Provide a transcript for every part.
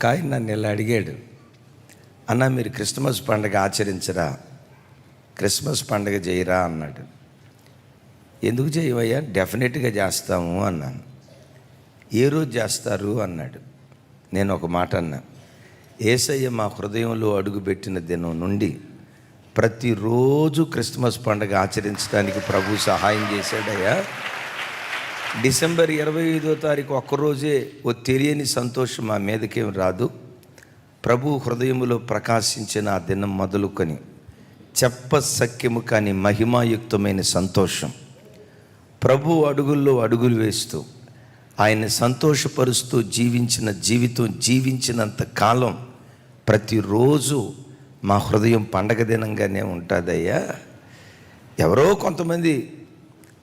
ఒక ఆయన నన్ను ఇలా అడిగాడు, అన్న మీరు క్రిస్మస్ పండుగ ఆచరించరా, క్రిస్మస్ పండుగ చేయరా అన్నాడు. ఎందుకు చేయవయ్యా? డెఫినెట్గా చేస్తాము అన్నాను. ఏ రోజు చేస్తారు అన్నాడు. నేను ఒక మాట అన్నా, యేసయ్య మా హృదయంలో అడుగుపెట్టిన దినం నుండి ప్రతిరోజు క్రిస్మస్ పండుగ ఆచరించడానికి ప్రభు సహాయం చేశాడయ్యా. డిసెంబర్ 25వ తారీఖు ఒక్కరోజే ఓ తెలియని సంతోషం మా మీదకేం రాదు. ప్రభు హృదయములో ప్రకాశించిన ఆ దినం మొదలుకొని చెప్పసఖ్యము కాని మహిమాయుక్తమైన సంతోషం, ప్రభు అడుగుల్లో అడుగులు వేస్తూ ఆయన సంతోషపరుస్తూ జీవించిన జీవితం జీవించినంత కాలం ప్రతిరోజు మా హృదయం పండగ దినంగానే ఉంటుందయ్యా. ఎవరో కొంతమంది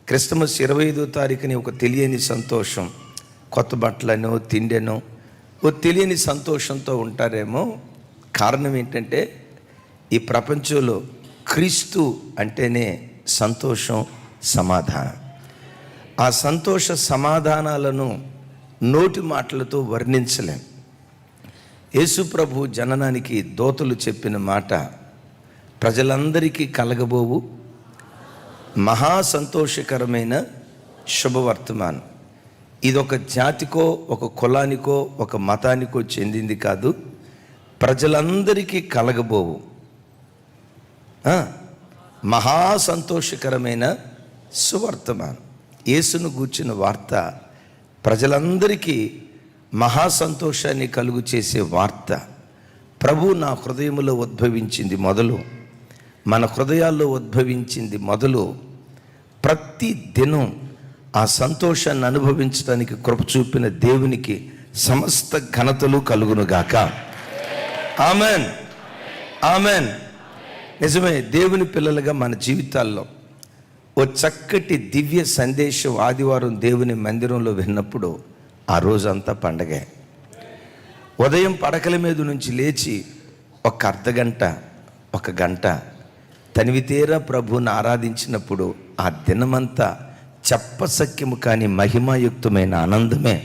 క్రిస్మస్ 25వ తారీఖుని ఒక తెలియని సంతోషం, కొత్త బట్టలనో తిండెనో ఓ తెలియని సంతోషంతో ఉంటారేమో. కారణం ఏంటంటే ఈ ప్రపంచంలో క్రీస్తు అంటేనే సంతోషం, సమాధానం. ఆ సంతోష సమాధానాలను నోటి మాటలతో వర్ణించలేం. యేసు ప్రభు జననానికి దూతలు చెప్పిన మాట, ప్రజలందరికీ కలగబోవు మహా సంతోషకరమైన శుభవర్తమానం. ఇదొక జాతికో ఒక కులానికో ఒక మతానికో చెందింది కాదు, ప్రజలందరికీ కలగబోవు మహా సంతోషకరమైన సువర్తమానం. యేసును గూర్చిన వార్త ప్రజలందరికీ మహా సంతోషాన్ని కలుగు చేసే వార్త. ప్రభు నా హృదయంలో ఉద్భవించింది మొదలు, మన హృదయాల్లో ఉద్భవించింది మొదలు. ప్రతి దినం ఆ సంతోషాన్ని అనుభవించడానికి కృప చూపిన దేవునికి సమస్త ఘనతలు కలుగునుగాక. Amen, amen. నిజమే, దేవుని పిల్లలుగా మన జీవితాల్లో ఓ చక్కటి దివ్య సందేశం ఆదివారం దేవుని మందిరంలో విన్నప్పుడు ఆ రోజంతా పండగే. ఉదయం పడకల మీద నుంచి లేచి ఒక అర్ధగంట ఒక గంట తనివితేరా ప్రభువుని ఆరాధించినప్పుడు ఆ దినమంతా చెప్పసఖ్యము కాని మహిమాయుక్తమైన ఆనందమే.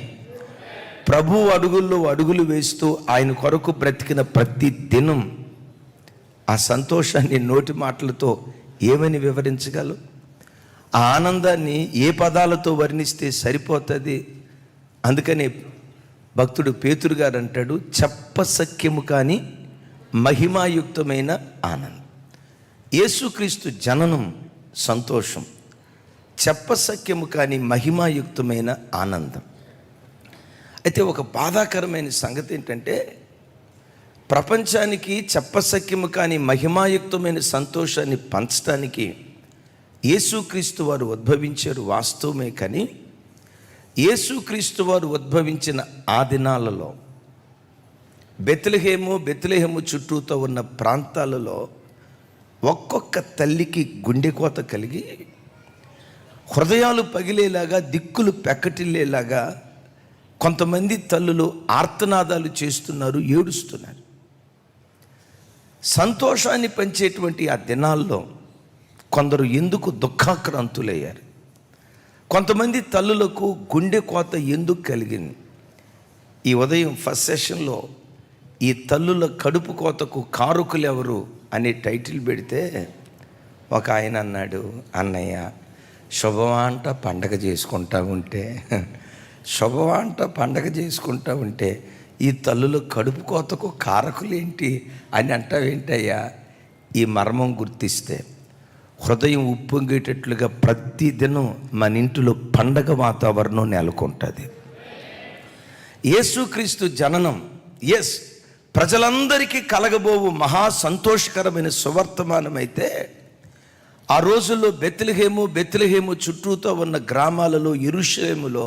ప్రభు అడుగుల్లో అడుగులు వేస్తూ ఆయన కొరకు బ్రతికిన ప్రతి దినం ఆ సంతోషాన్ని నోటి మాటలతో ఏమని వివరించగలవు? ఆ ఆనందాన్ని ఏ పదాలతో వర్ణిస్తే సరిపోతుంది? అందుకని భక్తుడు పేతురు గారు అంటాడు, చెప్పసఖ్యము కాని మహిమాయుక్తమైన ఆనందం. యేసుక్రీస్తు జననం సంతోషం, చెప్పసఖ్యము కాని మహిమాయుక్తమైన ఆనందం. అయితే ఒక బాధాకరమైన సంగతి ఏంటంటే, ప్రపంచానికి చెప్పసఖ్యము కాని మహిమాయుక్తమైన సంతోషాన్ని పంచడానికి యేసుక్రీస్తు వారు ఉద్భవించారు వాస్తవమే. కానీ యేసుక్రీస్తు వారు ఉద్భవించిన ఆ దినాలలో బెత్లెహేము చుట్టూతో ఉన్న ప్రాంతాలలో ఒక్కొక్క తల్లికి గుండెకోత కలిగి హృదయాలు పగిలేలాగా, దిక్కులు పెక్కటిల్లేలాగా కొంతమంది తల్లులు ఆర్తనాదాలు చేస్తున్నారు, ఏడుస్తున్నారు. సంతోషాన్ని పంచేటువంటి ఆ దినాల్లో కొందరు ఎందుకు దుఃఖాక్రాంతులయ్యారు? కొంతమంది తల్లులకు గుండె కోత ఎందుకు కలిగింది? ఈ ఉదయం ఫస్ట్ సెషన్లో ఈ తల్లుల కడుపు కోతకు కారకులు ఎవరు అనే టైటిల్ పెడితే ఒక ఆయన అన్నాడు, అన్నయ్య శుభవాంట పండగ చేసుకుంటా ఉంటే శుభవాంట పండగ చేసుకుంటా ఉంటే ఈ తల్లుల కడుపు కోతకు కారకులేంటి అని అంటావేంటయ్యా? ఈ మర్మం గుర్తిస్తే హృదయం ఉప్పొంగేటట్లుగా ప్రతిదినం మన ఇంటిలో పండగ వాతావరణం నెలకొంటుంది. యేసుక్రీస్తు జననం ప్రజలందరికీ కలగబోవు మహా సంతోషకరమైన సువర్తమానం. అయితే ఆ రోజుల్లో బెత్లెహేము చుట్టూతో ఉన్న గ్రామాలలో, యెరూషలేములో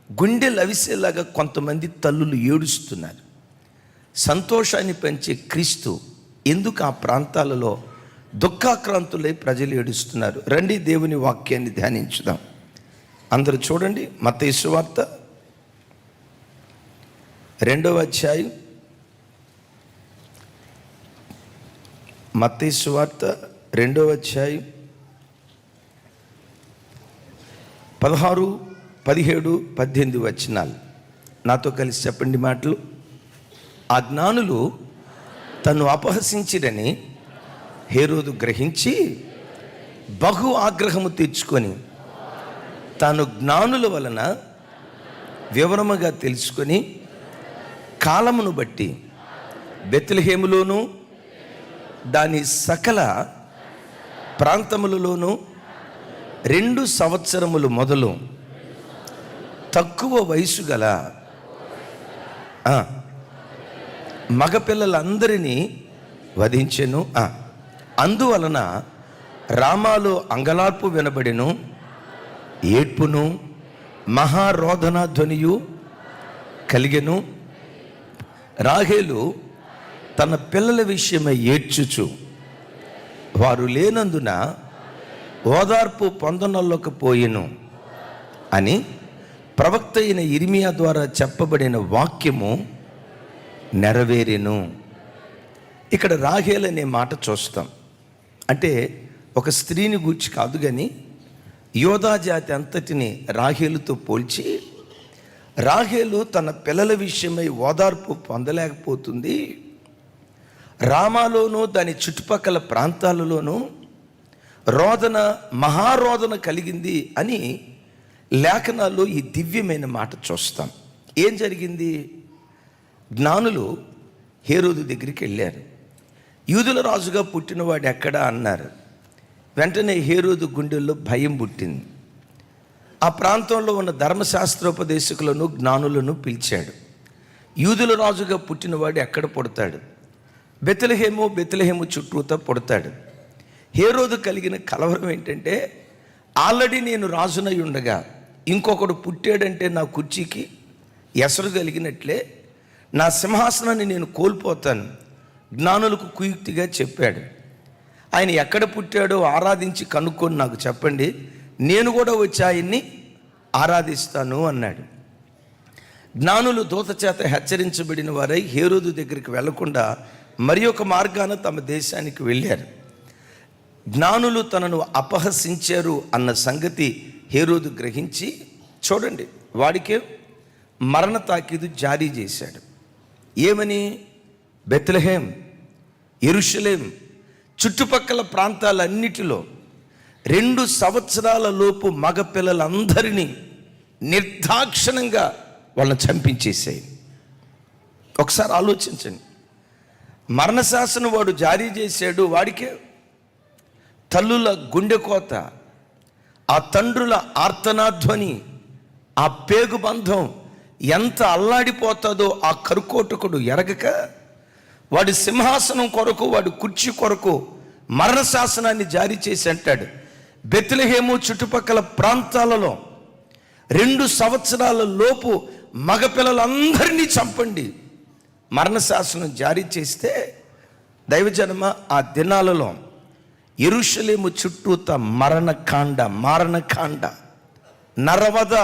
గుండెలు అవిసేలాగా కొంతమంది తల్లులు ఏడుస్తున్నారు. సంతోషాన్ని పెంచే క్రీస్తు ఎందుకు ఆ ప్రాంతాలలో దుఃఖాక్రాంతులై ప్రజలు ఏడుస్తున్నారు? రండి దేవుని వాక్యాన్ని ధ్యానించుదాం. అందరూ చూడండి, మత్తయి సువార్త 2వ అధ్యాయం, మత్తయి సువార్త 2వ అధ్యాయం 16, 17, 18 వచనాలు. నాతో కలిసి చెప్పండి మాటలు. ఆ జ్ఞానులు తను అపహసించిరని హేరోదు గ్రహించి బహు ఆగ్రహము తీర్చుకొని తాను జ్ఞానుల వలన వివరముగా తెలుసుకొని కాలమును బట్టి బెత్లెహేములోను దాని సకల ప్రాంతములలోనూ 2 సంవత్సరములు మొదలు తక్కువ వయసు గల మగపిల్లలందరినీ వధించెను. అందువలన రామాలో అంగలార్పు వినబడెను, ఏడ్పును మహారోదన ధ్వనియు కలిగెను. రాహేలు తన పిల్లల విషయమై ఏడ్చుచు వారు లేనందున ఓదార్పు పొందనొల్లకపోయెను అని ప్రవక్త అయిన ఇర్మియా ద్వారా చెప్పబడిన వాక్యము నెరవేరెను. ఇక్కడ రాహేల్ అనే మాట చూస్తాం. అంటే ఒక స్త్రీని గూర్చి కాదు కానీ యోధా జాతి అంతటిని రాహేలుతో పోల్చి, రాహేలు తన పిల్లల విషయమై ఓదార్పు పొందలేకపోతుంది, రామాలోనూ దాని చుట్టుపక్కల ప్రాంతాలలోనూ రోదన మహారోదన కలిగింది అని లేఖనాల్లో ఈ దివ్యమైన మాట చూస్తాం. ఏం జరిగింది? జ్ఞానులు హేరోదు దగ్గరికి వెళ్ళారు. యూదుల రాజుగా పుట్టినవాడు ఎక్కడా అన్నారు. వెంటనే హేరోదు గుండెల్లో భయం పుట్టింది. ఆ ప్రాంతంలో ఉన్న ధర్మశాస్త్రోపదేశకులను జ్ఞానులను పిలిచాడు. యూదుల రాజుగా పుట్టినవాడు ఎక్కడ పుడతాడు? బెత్లెహేము చుట్టూతా పుడతాడు. హేరోదు కలిగిన కలవరం ఏంటంటే, ఆల్రెడీ నేను రాజునై ఉండగా ఇంకొకడు పుట్టాడంటే నా కుర్చీకి ఎసరు కలిగినట్లే, నా సింహాసనాన్ని నేను కోల్పోతాను. జ్ఞానులకు కుయుక్తిగా చెప్పాడు. ఆయన ఎక్కడ పుట్టాడో ఆరాధించి కనుక్కొని నాకు చెప్పండి, నేను కూడా వచ్చి ఆయన్ని ఆరాధిస్తాను అన్నాడు. జ్ఞానులు దూత చేత హెచ్చరించబడిన వారై హేరోదు దగ్గరికి వెళ్లకుండా మరి ఒక మార్గాన తమ దేశానికి వెళ్ళారు. జ్ఞానులు తనను అపహసించారు అన్న సంగతి హేరోదు గ్రహించి, చూడండి, వాడికే మరణ తాకీదు జారీ చేశాడు. ఏమని? బెత్లెహేం, యెరూషలేం చుట్టుపక్కల ప్రాంతాలన్నిటిలో 2 సంవత్సరాల లోపు మగపిల్లలందరినీ నిర్దాక్షిణంగా వాళ్ళని చంపించేసాయి. ఒకసారి ఆలోచించండి. మరణశాసనం వాడు జారీ చేశాడు. వాడికే తల్లుల గుండె కోత, ఆ తండ్రుల ఆర్తనాధ్వని, ఆ పేగు బంధం ఎంత అల్లాడిపోతుందో ఆ కరుకోటకుడు ఎరగక వాడి సింహాసనం కొరకు, వాడి కుర్చీ కొరకు మరణశాసనాన్ని జారీ చేసి అంటాడు, బెత్లెహేము చుట్టుపక్కల ప్రాంతాలలో 2 సంవత్సరాల లోపు మగపిల్లలందరినీ చంపండి మరణశాసనం జారీ చేస్తే, దైవజనమ ఆ దినాలలో యెరూషలేము చుట్టూత మారణకాండ, నరవద,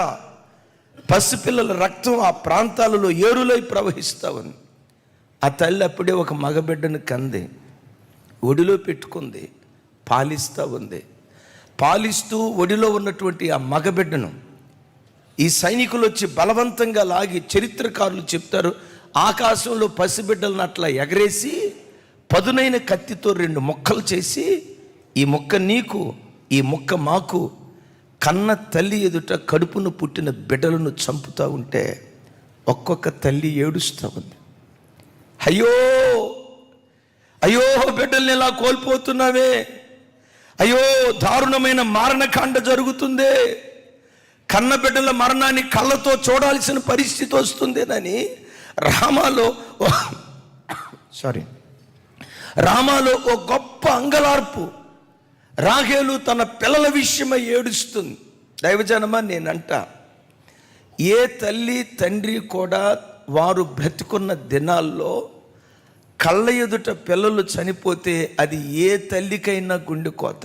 పసిపిల్లల రక్తం ఆ ప్రాంతాలలో ఏరులై ప్రవహిస్తూ ఉంది. ఆ తల్లి అప్పుడే ఒక మగబిడ్డను కంది, ఒడిలో పెట్టుకుంది, పాలిస్తూ ఉంది. పాలిస్తూ ఒడిలో ఉన్నటువంటి ఆ మగబిడ్డను ఈ సైనికులు వచ్చి బలవంతంగా లాగి, చరిత్రకారులు చెప్తారు, ఆకాశంలో పసిబిడ్డలను అట్లా ఎగరేసి పదునైన కత్తితో 2 ముక్కలు చేసి, ఈ ముక్క నీకు, ఈ ముక్క మాకు, కన్న తల్లి ఎదుట కడుపును పుట్టిన బిడ్డలను చంపుతూ ఉంటే ఒక్కొక్క తల్లి ఏడుస్తూ ఉంది. అయ్యో అయ్యో బిడ్డల్ని ఇలా కోల్పోతున్నావే, అయ్యో దారుణమైన మారణకాండ జరుగుతుందే, కన్న బిడ్డల మరణాన్ని కళ్ళతో చూడాల్సిన పరిస్థితి వస్తుందేనని రామాలో ఓ గొప్ప అంగలార్పు. రాహేలు తన పిల్లల విషయమై ఏడుస్తుంది. దైవజనమా, నేనంట, ఏ తల్లి తండ్రి కూడా వారు బ్రతికున్న దినాల్లో కళ్ళ ఎదుట పిల్లలు చనిపోతే అది ఏ తల్లికైనా గుండె కోత.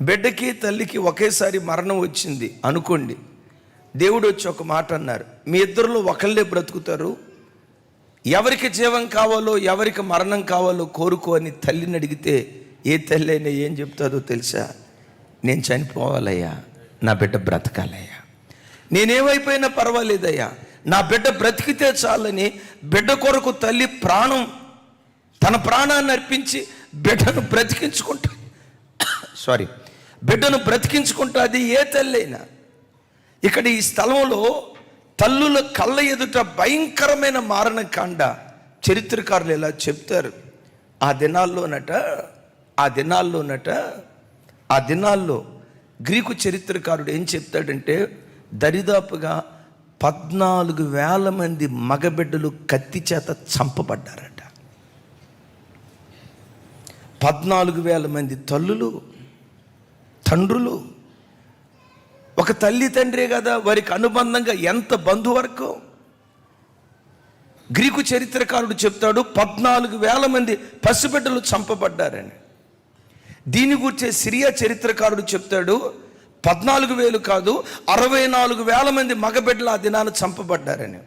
బిడ్డకి తల్లికి ఒకేసారి మరణం వచ్చింది అనుకోండి, దేవుడు వచ్చి ఒక మాట అన్నారు, మీ ఇద్దరిలో ఒకళ్ళే బ్రతుకుతారు, ఎవరికి జీవం కావాలో ఎవరికి మరణం కావాలో కోరుకో అని తల్లిని అడిగితే ఏ తల్లి అయినా ఏం చెప్తారో తెలుసా? నేను చనిపోవాలయ్యా, నా బిడ్డ బ్రతకాలయ్యా, నేనేమైపోయినా పర్వాలేదయ్యా, నా బిడ్డ బ్రతికితే చాలని బిడ్డ కొరకు తల్లి తన ప్రాణాన్ని అర్పించి బిడ్డను బ్రతికించుకుంటుంది ఏ తల్లి అయినా. ఇక్కడ ఈ స్థలంలో తల్లుల కళ్ళ ఎదుట భయంకరమైన మారణకాండ చరిత్రకారులు ఇలా చెప్తారు. ఆ దినాల్లో గ్రీకు చరిత్రకారుడు ఏం చెప్తాడంటే, దరిదాపుగా 14,000 మంది మగబిడ్డలు కత్తి చేత చంపబడ్డారట. 14,000 మంది తల్లులు, తండ్రులు. ఒక తల్లి తండ్రే కదా, వారికి అనుబంధంగా ఎంత బంధువర్గం. గ్రీకు చరిత్రకారుడు చెప్తాడు 14,000 మంది పసిబిడ్డలు చంపబడ్డారని. దీని గురించి సిరియా చరిత్రకారుడు చెప్తాడు 14,000 కాదు 64,000 మంది మగబిడ్డలు ఆ దినాన చంపబడ్డారని.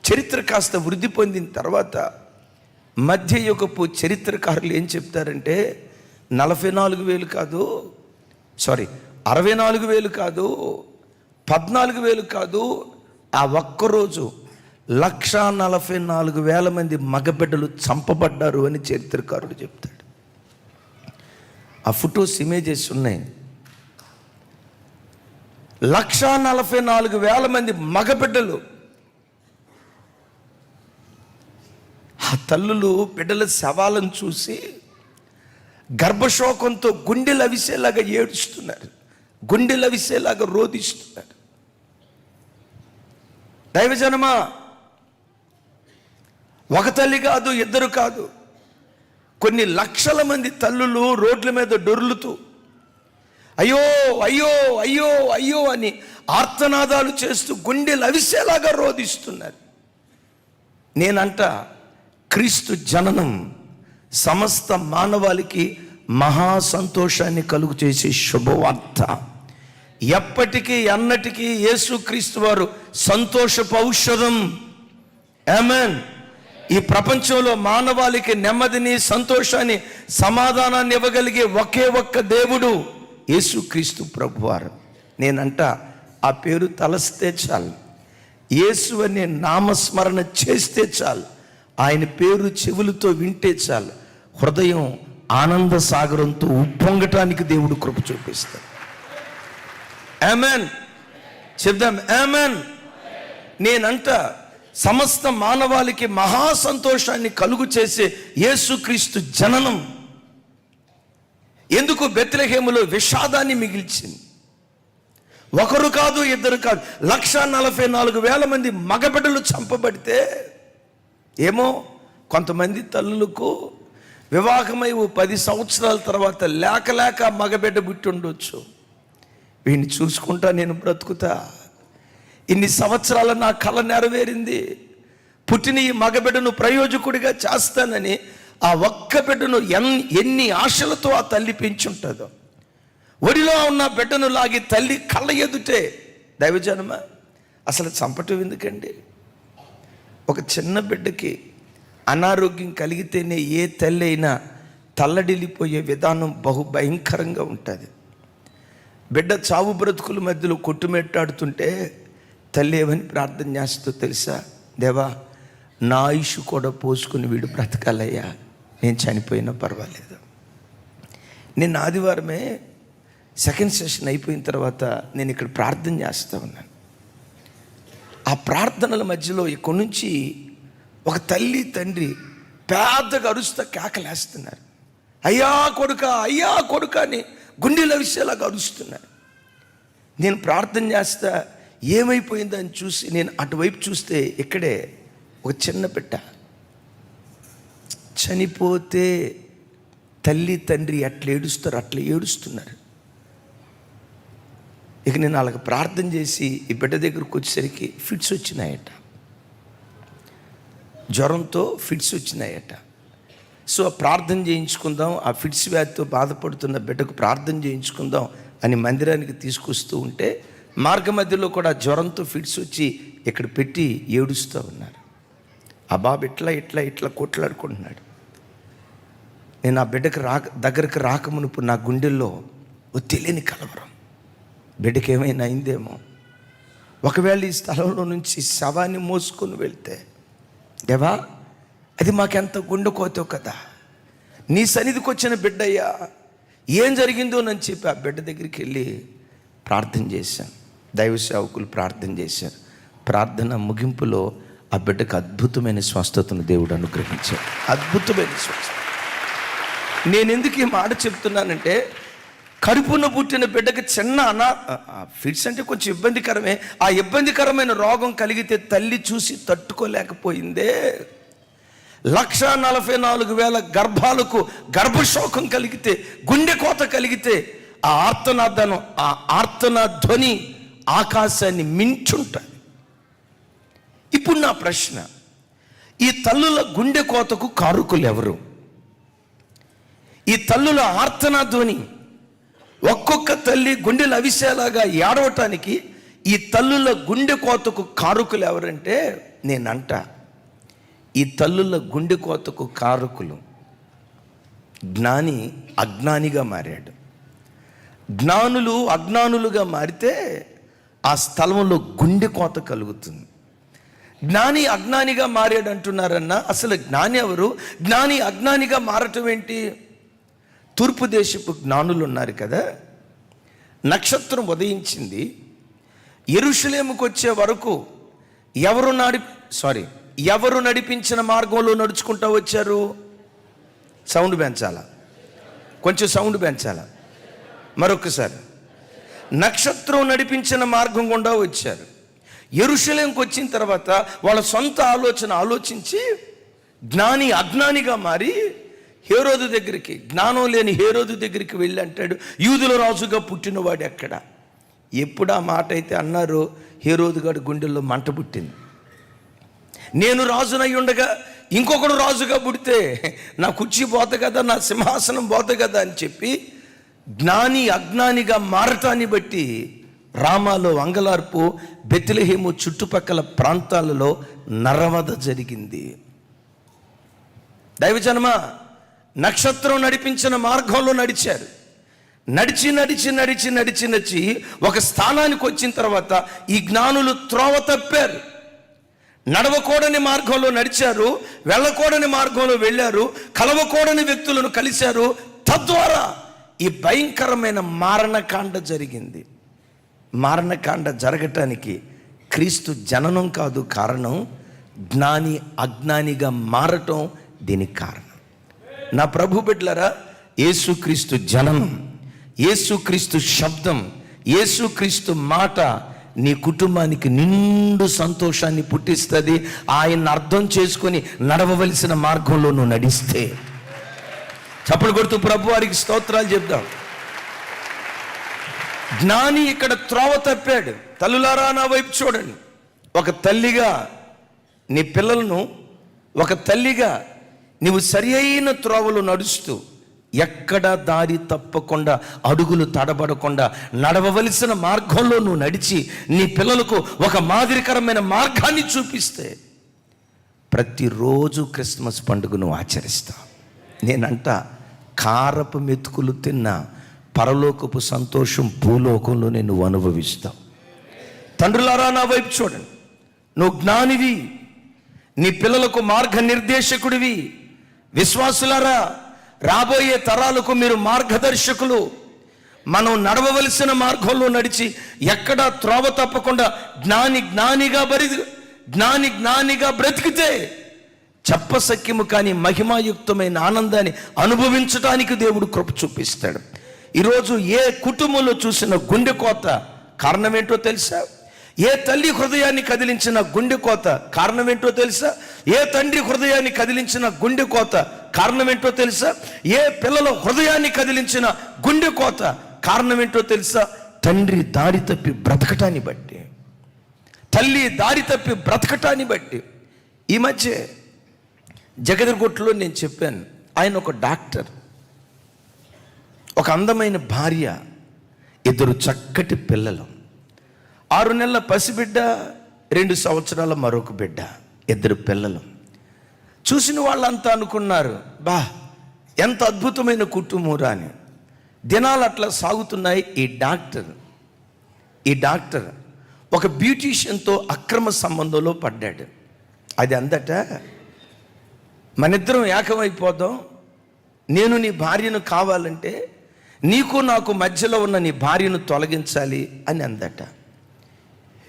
చరిత్ర కాస్త వృద్ధి పొందిన తర్వాత మధ్యయుగపు చరిత్రకారులు ఏం చెప్తారంటే 64,000 కాదు, 64,000 కాదు, 14,000 కాదు, ఆ ఒక్కరోజు 144,000 మంది మగబిడ్డలు చంపబడ్డారు అని చరిత్రకారుడు చెప్తాడు. ఆ ఫొటోస్ ఇమేజెస్ ఉన్నాయి. 144,000 మంది మగబిడ్డలు. ఆ తల్లులు బిడ్డల శవాలను చూసి గర్భశోకంతో గుండెలు అవిసేలాగా ఏడుస్తున్నారు, గుండెలు అవిసేలాగా రోధిస్తున్నారు. దైవజనమా, ఒక తల్లి కాదు, ఇద్దరు కాదు, కొన్ని లక్షల మంది తల్లులు రోడ్ల మీద డొర్లుతూ అయ్యో అయ్యో అయ్యో అయ్యో అని ఆర్తనాదాలు చేస్తూ గుండెలు అవిసేలాగా రోధిస్తున్నారు. నేనంట క్రీస్తు జననం సమస్త మానవాళికి మహా సంతోషాన్ని కలుగు చేసే శుభవార్త. ఎప్పటికీ ఎన్నటికీ యేసుక్రీస్తు వారు సంతోషపు ఔషధం. ఆమేన్. ఈ ప్రపంచంలో మానవాళికి నెమ్మదిని, సంతోషాన్ని, సమాధానాన్ని ఇవ్వగలిగే ఒకే ఒక్క దేవుడు యేసుక్రీస్తు ప్రభువారు. నేనంట ఆ పేరు తలస్తే చాలు, యేసు అనే నామస్మరణ చేస్తే చాలు, ఆయన పేరు చెవులతో వింటే చాలు, హృదయం ఆనంద సాగరంతో ఉప్పొంగటానికి దేవుడు కృప చూపిస్తాడు. ఆమేన్. చెప్దాం ఆమేన్. నేనంట సమస్త మానవాళికి మహా సంతోషాన్ని కలుగు చేసే యేసుక్రీస్తు జననం ఎందుకు బెత్లెహేములో విషాదాన్ని మిగిల్చింది. ఒకరు కాదు, ఇద్దరు కాదు, 144,000 మంది మగబిడ్డలు చంపబడితే ఏమో కొంతమంది తల్లులకు వివాహమై 10 సంవత్సరాల తర్వాత లేక మగబిడ్డ పుట్టి ఉండొచ్చు. వీడిని చూసుకుంటా నేను బ్రతుకుతా, ఇన్ని సంవత్సరాల నా కల నెరవేరింది, పుట్టిన ఈ మగబిడ్డను ప్రయోజకుడిగా చేస్తానని ఆ ఒక్క బిడ్డను ఎన్ని ఆశలతో ఆ తల్లి పెంచుంటుందో. ఒడిలో ఉన్న బిడ్డను లాగి తల్లి కళ్ళ ఎదుటే. దైవజనమ, అసలు చంపటం ఎందుకండి? ఒక చిన్న బిడ్డకి అనారోగ్యం కలిగితేనే ఏ తల్లి అయినా తల్లడిల్లిపోయే విధానం బహు భయంకరంగా ఉంటుంది. బిడ్డ చావు బ్రతుకుల మధ్యలో కొట్టుమెట్టాడుతుంటే తల్లి ఏమని ప్రార్థన చేస్తూ తెలుసా? దేవా, నా ఆయుష్ కూడా పోసుకుని వీడు బ్రతకాలయ్యా, నేను చనిపోయినా పర్వాలేదు. నేను ఆదివారమే సెకండ్ సెషన్ అయిపోయిన తర్వాత నేను ఇక్కడ ప్రార్థన చేస్తూ ఉన్నాను. ఆ ప్రార్థనల మధ్యలో ఇక్కడి నుంచి ఒక తల్లి తండ్రి పెద్దగా అరుస్తా కేకలేస్తున్నారు. అయ్యా కొడుకా, అయ్యా కొడుకా అని గుండెల విషయాలాగా అరుస్తున్నారు. నేను ప్రార్థన చేస్తా ఏమైపోయిందని చూసి నేను అటువైపు చూస్తే ఇక్కడే ఒక చిన్న బిడ్డ చనిపోతే తల్లి తండ్రి అట్లా ఏడుస్తారు, అట్లా ఏడుస్తున్నారు. ఇక నేను వాళ్ళకి ప్రార్థన చేసి ఈ బిడ్డ దగ్గరకు వచ్చేసరికి ఫిట్స్ వచ్చినాయట, జ్వరంతో ఫిట్స్ వచ్చినాయట. సో ప్రార్థన చేయించుకుందాం, ఆ ఫిట్స్ వ్యాధితో బాధపడుతున్న బిడ్డకు ప్రార్థన చేయించుకుందాం అని మందిరానికి తీసుకొస్తూ ఉంటే మార్గ మధ్యలో కూడా జ్వరంతో ఫిట్స్ వచ్చి ఇక్కడ పెట్టి ఏడుస్తూ ఉన్నారు. ఆ బాబు ఇట్లా కొట్లాడుకుంటున్నాడు. నేను ఆ బిడ్డకు దగ్గరకు రాకమునుపు నా గుండెల్లో ఓ తెలియని కలవరం, బిడ్డకి ఏమైనా అయిందేమో. ఒకవేళ ఈ స్థలంలో నుంచి శవాన్ని మోసుకొని వెళ్తే, దేవా అది మాకెంత గుండెకోతో కదా, నీ సన్నిధికి వచ్చిన బిడ్డయ్యా ఏం జరిగిందో అని చెప్పి ఆ బిడ్డ దగ్గరికి వెళ్ళి ప్రార్థన చేశాను. దైవ సేవకులు ప్రార్థన చేశారు. ప్రార్థన ముగింపులో ఆ బిడ్డకు అద్భుతమైన స్వస్థతను దేవుడు అనుగ్రహించాడు. అద్భుతమైన స్వస్థత. నేను ఎందుకు ఈ మాట చెప్తున్నానంటే, కడుపున పుట్టిన బిడ్డకి చిన్న ఫిట్స్ అంటే కొంచెం ఇబ్బందికరమే. ఆ ఇబ్బందికరమైన రోగం కలిగితే తల్లి చూసి తట్టుకోలేకపోయిందే. 1,44,000 గర్భాలకు గర్భశోకం కలిగితే, గుండె కోత కలిగితే ఆ ఆర్తనాధ్వని ఆకాశాన్ని మించుంటుంది. ఇప్పుడు నా ప్రశ్న, ఈ తల్లుల గుండె కోతకు కారకులు ఎవరు? ఈ తల్లుల ఆర్తనాధ్వని, ఒక్కొక్క తల్లి గుండెలు అవిసేలాగా ఏడవటానికి ఈ తల్లుల గుండె కోతకు కారకులు ఎవరంటే, నేనంట ఈ తల్లుల గుండె కోతకు కారకులు జ్ఞాని అజ్ఞానిగా మారాడు. జ్ఞానులు అజ్ఞానులుగా మారితే ఆ స్థలంలో గుండె కోత కలుగుతుంది. జ్ఞాని అజ్ఞానిగా మారాడు అంటున్నారన్నా, అసలు జ్ఞాని ఎవరు? జ్ఞాని అజ్ఞానిగా మారటం ఏంటి? తూర్పు దేశపు జ్ఞానులు ఉన్నారు కదా, నక్షత్రం ఉదయించింది, యెరూషలేముకు వచ్చే వరకు ఎవరు నడిపించిన మార్గంలో నడుచుకుంటూ వచ్చారు? సౌండ్ పెంచాలా, కొంచెం సౌండ్ పెంచాలా, మరొకసారి. నక్షత్రం నడిపించిన మార్గం గుండా వచ్చారు. యెరూషలేముకు వచ్చిన తర్వాత వాళ్ళ సొంత ఆలోచించి జ్ఞాని అజ్ఞానిగా మారి హేరోదు దగ్గరికి, జ్ఞానం లేని హేరోదు దగ్గరికి వెళ్ళి అంటాడు, యూదుల రాజుగా పుట్టినవాడు ఎక్కడ? ఎప్పుడు ఆ మాట అయితే అన్నారో హేరోదు గారి గుండెల్లో మంట పుట్టింది. నేను రాజునై ఉండగా ఇంకొకడు రాజుగా పుడితే నా కుర్చీ పోత కదా, నా సింహాసనం పోత కదా అని చెప్పి జ్ఞాని అజ్ఞానిగా మారటాన్ని బట్టి రామాలో అంగలార్పు, బెత్లెహేము చుట్టుపక్కల ప్రాంతాలలో నరవధ జరిగింది. దైవజనమా, నక్షత్రం నడిపించిన మార్గంలో నడిచారు. నడిచి ఒక స్థానానికి వచ్చిన తర్వాత ఈ జ్ఞానులు త్రోవ తప్పారు. నడవకూడని మార్గంలో నడిచారు, వెళ్ళకూడని మార్గంలో వెళ్ళారు, కలవకూడని వ్యక్తులను కలిశారు. తద్వారా ఈ భయంకరమైన మారణకాండ జరిగింది. మారణకాండ జరగటానికి క్రీస్తు జననం కాదు కారణం, జ్ఞాని అజ్ఞానిగా మారటం దీనికి కారణం. నా ప్రభు బిడ్డలారా, యేసుక్రీస్తు జననం, యేసుక్రీస్తు శబ్దం, యేసుక్రీస్తు మాట నీ కుటుంబానికి నిండు సంతోషాన్ని పుట్టిస్తుంది. ఆయన్ని అర్థం చేసుకొని నడవవలసిన మార్గంలో నువ్వు నడిస్తే. చప్పలు కొడుతూ ప్రభు వారికి స్తోత్రాలు చెప్దాం. జ్ఞాని ఇక్కడ త్రోవ తప్పాడు. తల్లులారా నా వైపు చూడండి. ఒక తల్లిగా నీ పిల్లలను, ఒక తల్లిగా నీవు సరి అయిన త్రోవలు నడుస్తూ ఎక్కడ దారి తప్పకుండా, అడుగులు తడబడకుండా నడవవలసిన మార్గంలో నువ్వు నడిచి నీ పిల్లలకు ఒక మాదిరికరమైన మార్గాన్ని చూపిస్తే ప్రతిరోజు క్రిస్మస్ పండుగను ఆచరిస్తావు. నేనంట కారపు మెతుకులు తిన్న పరలోకపు సంతోషం భూలోకంలోనే నువ్వు అనుభవిస్తావు. తండ్రులారా నా వైపు చూడండి. నువ్వు జ్ఞానివి, నీ పిల్లలకు మార్గనిర్దేశకుడివి. విశ్వాసులారా, రాబోయే తరాలకు మీరు మార్గదర్శకులు. మనం నడవవలసిన మార్గంలో నడిచి ఎక్కడా త్రోవ తప్పకుండా జ్ఞానిగా బ్రతికితే చెప్పసఖ్యము కానీ మహిమాయుక్తమైన ఆనందాన్ని అనుభవించడానికి దేవుడు కృప చూపిస్తాడు. ఈరోజు ఏ కుటుంబంలో చూసిన గుండె కోత కారణం ఏంటో తెలుసా? ఏ తల్లి హృదయాన్ని కదిలించిన గుండె కోత కారణం ఏంటో తెలుసా? ఏ తండ్రి హృదయాన్ని కదిలించిన గుండె కోత కారణం ఏంటో తెలుసా? ఏ పిల్లల హృదయాన్ని కదిలించిన గుండె కోత కారణం ఏంటో తెలుసా? తండ్రి దారి తప్పి బ్రతకటాన్ని బట్టి, తల్లి దారి తప్పి బ్రతకటాన్ని బట్టి. ఈ మధ్య జగదర్గుట్లో నేను చెప్పాను, ఆయన ఒక డాక్టర్, ఒక అందమైన భార్య, 2 చక్కటి పిల్లలు, 6 నెలల పసిబిడ్డ, 2 సంవత్సరాల మరొక బిడ్డ, 2 పిల్లలు. చూసిన వాళ్ళంతా అనుకున్నారు, బా ఎంత అద్భుతమైన కుటుంబం అని. దినాలు అట్లా సాగుతున్నాయి. ఈ డాక్టర్ ఒక బ్యూటీషియన్తో అక్రమ సంబంధంలో పడ్డాడు. అది అందట, మనిద్దరం ఏకమైపోదాం, నేను నీ భార్యను కావాలంటే నీకు నాకు మధ్యలో ఉన్న నీ భార్యను తొలగించాలి అని అందట.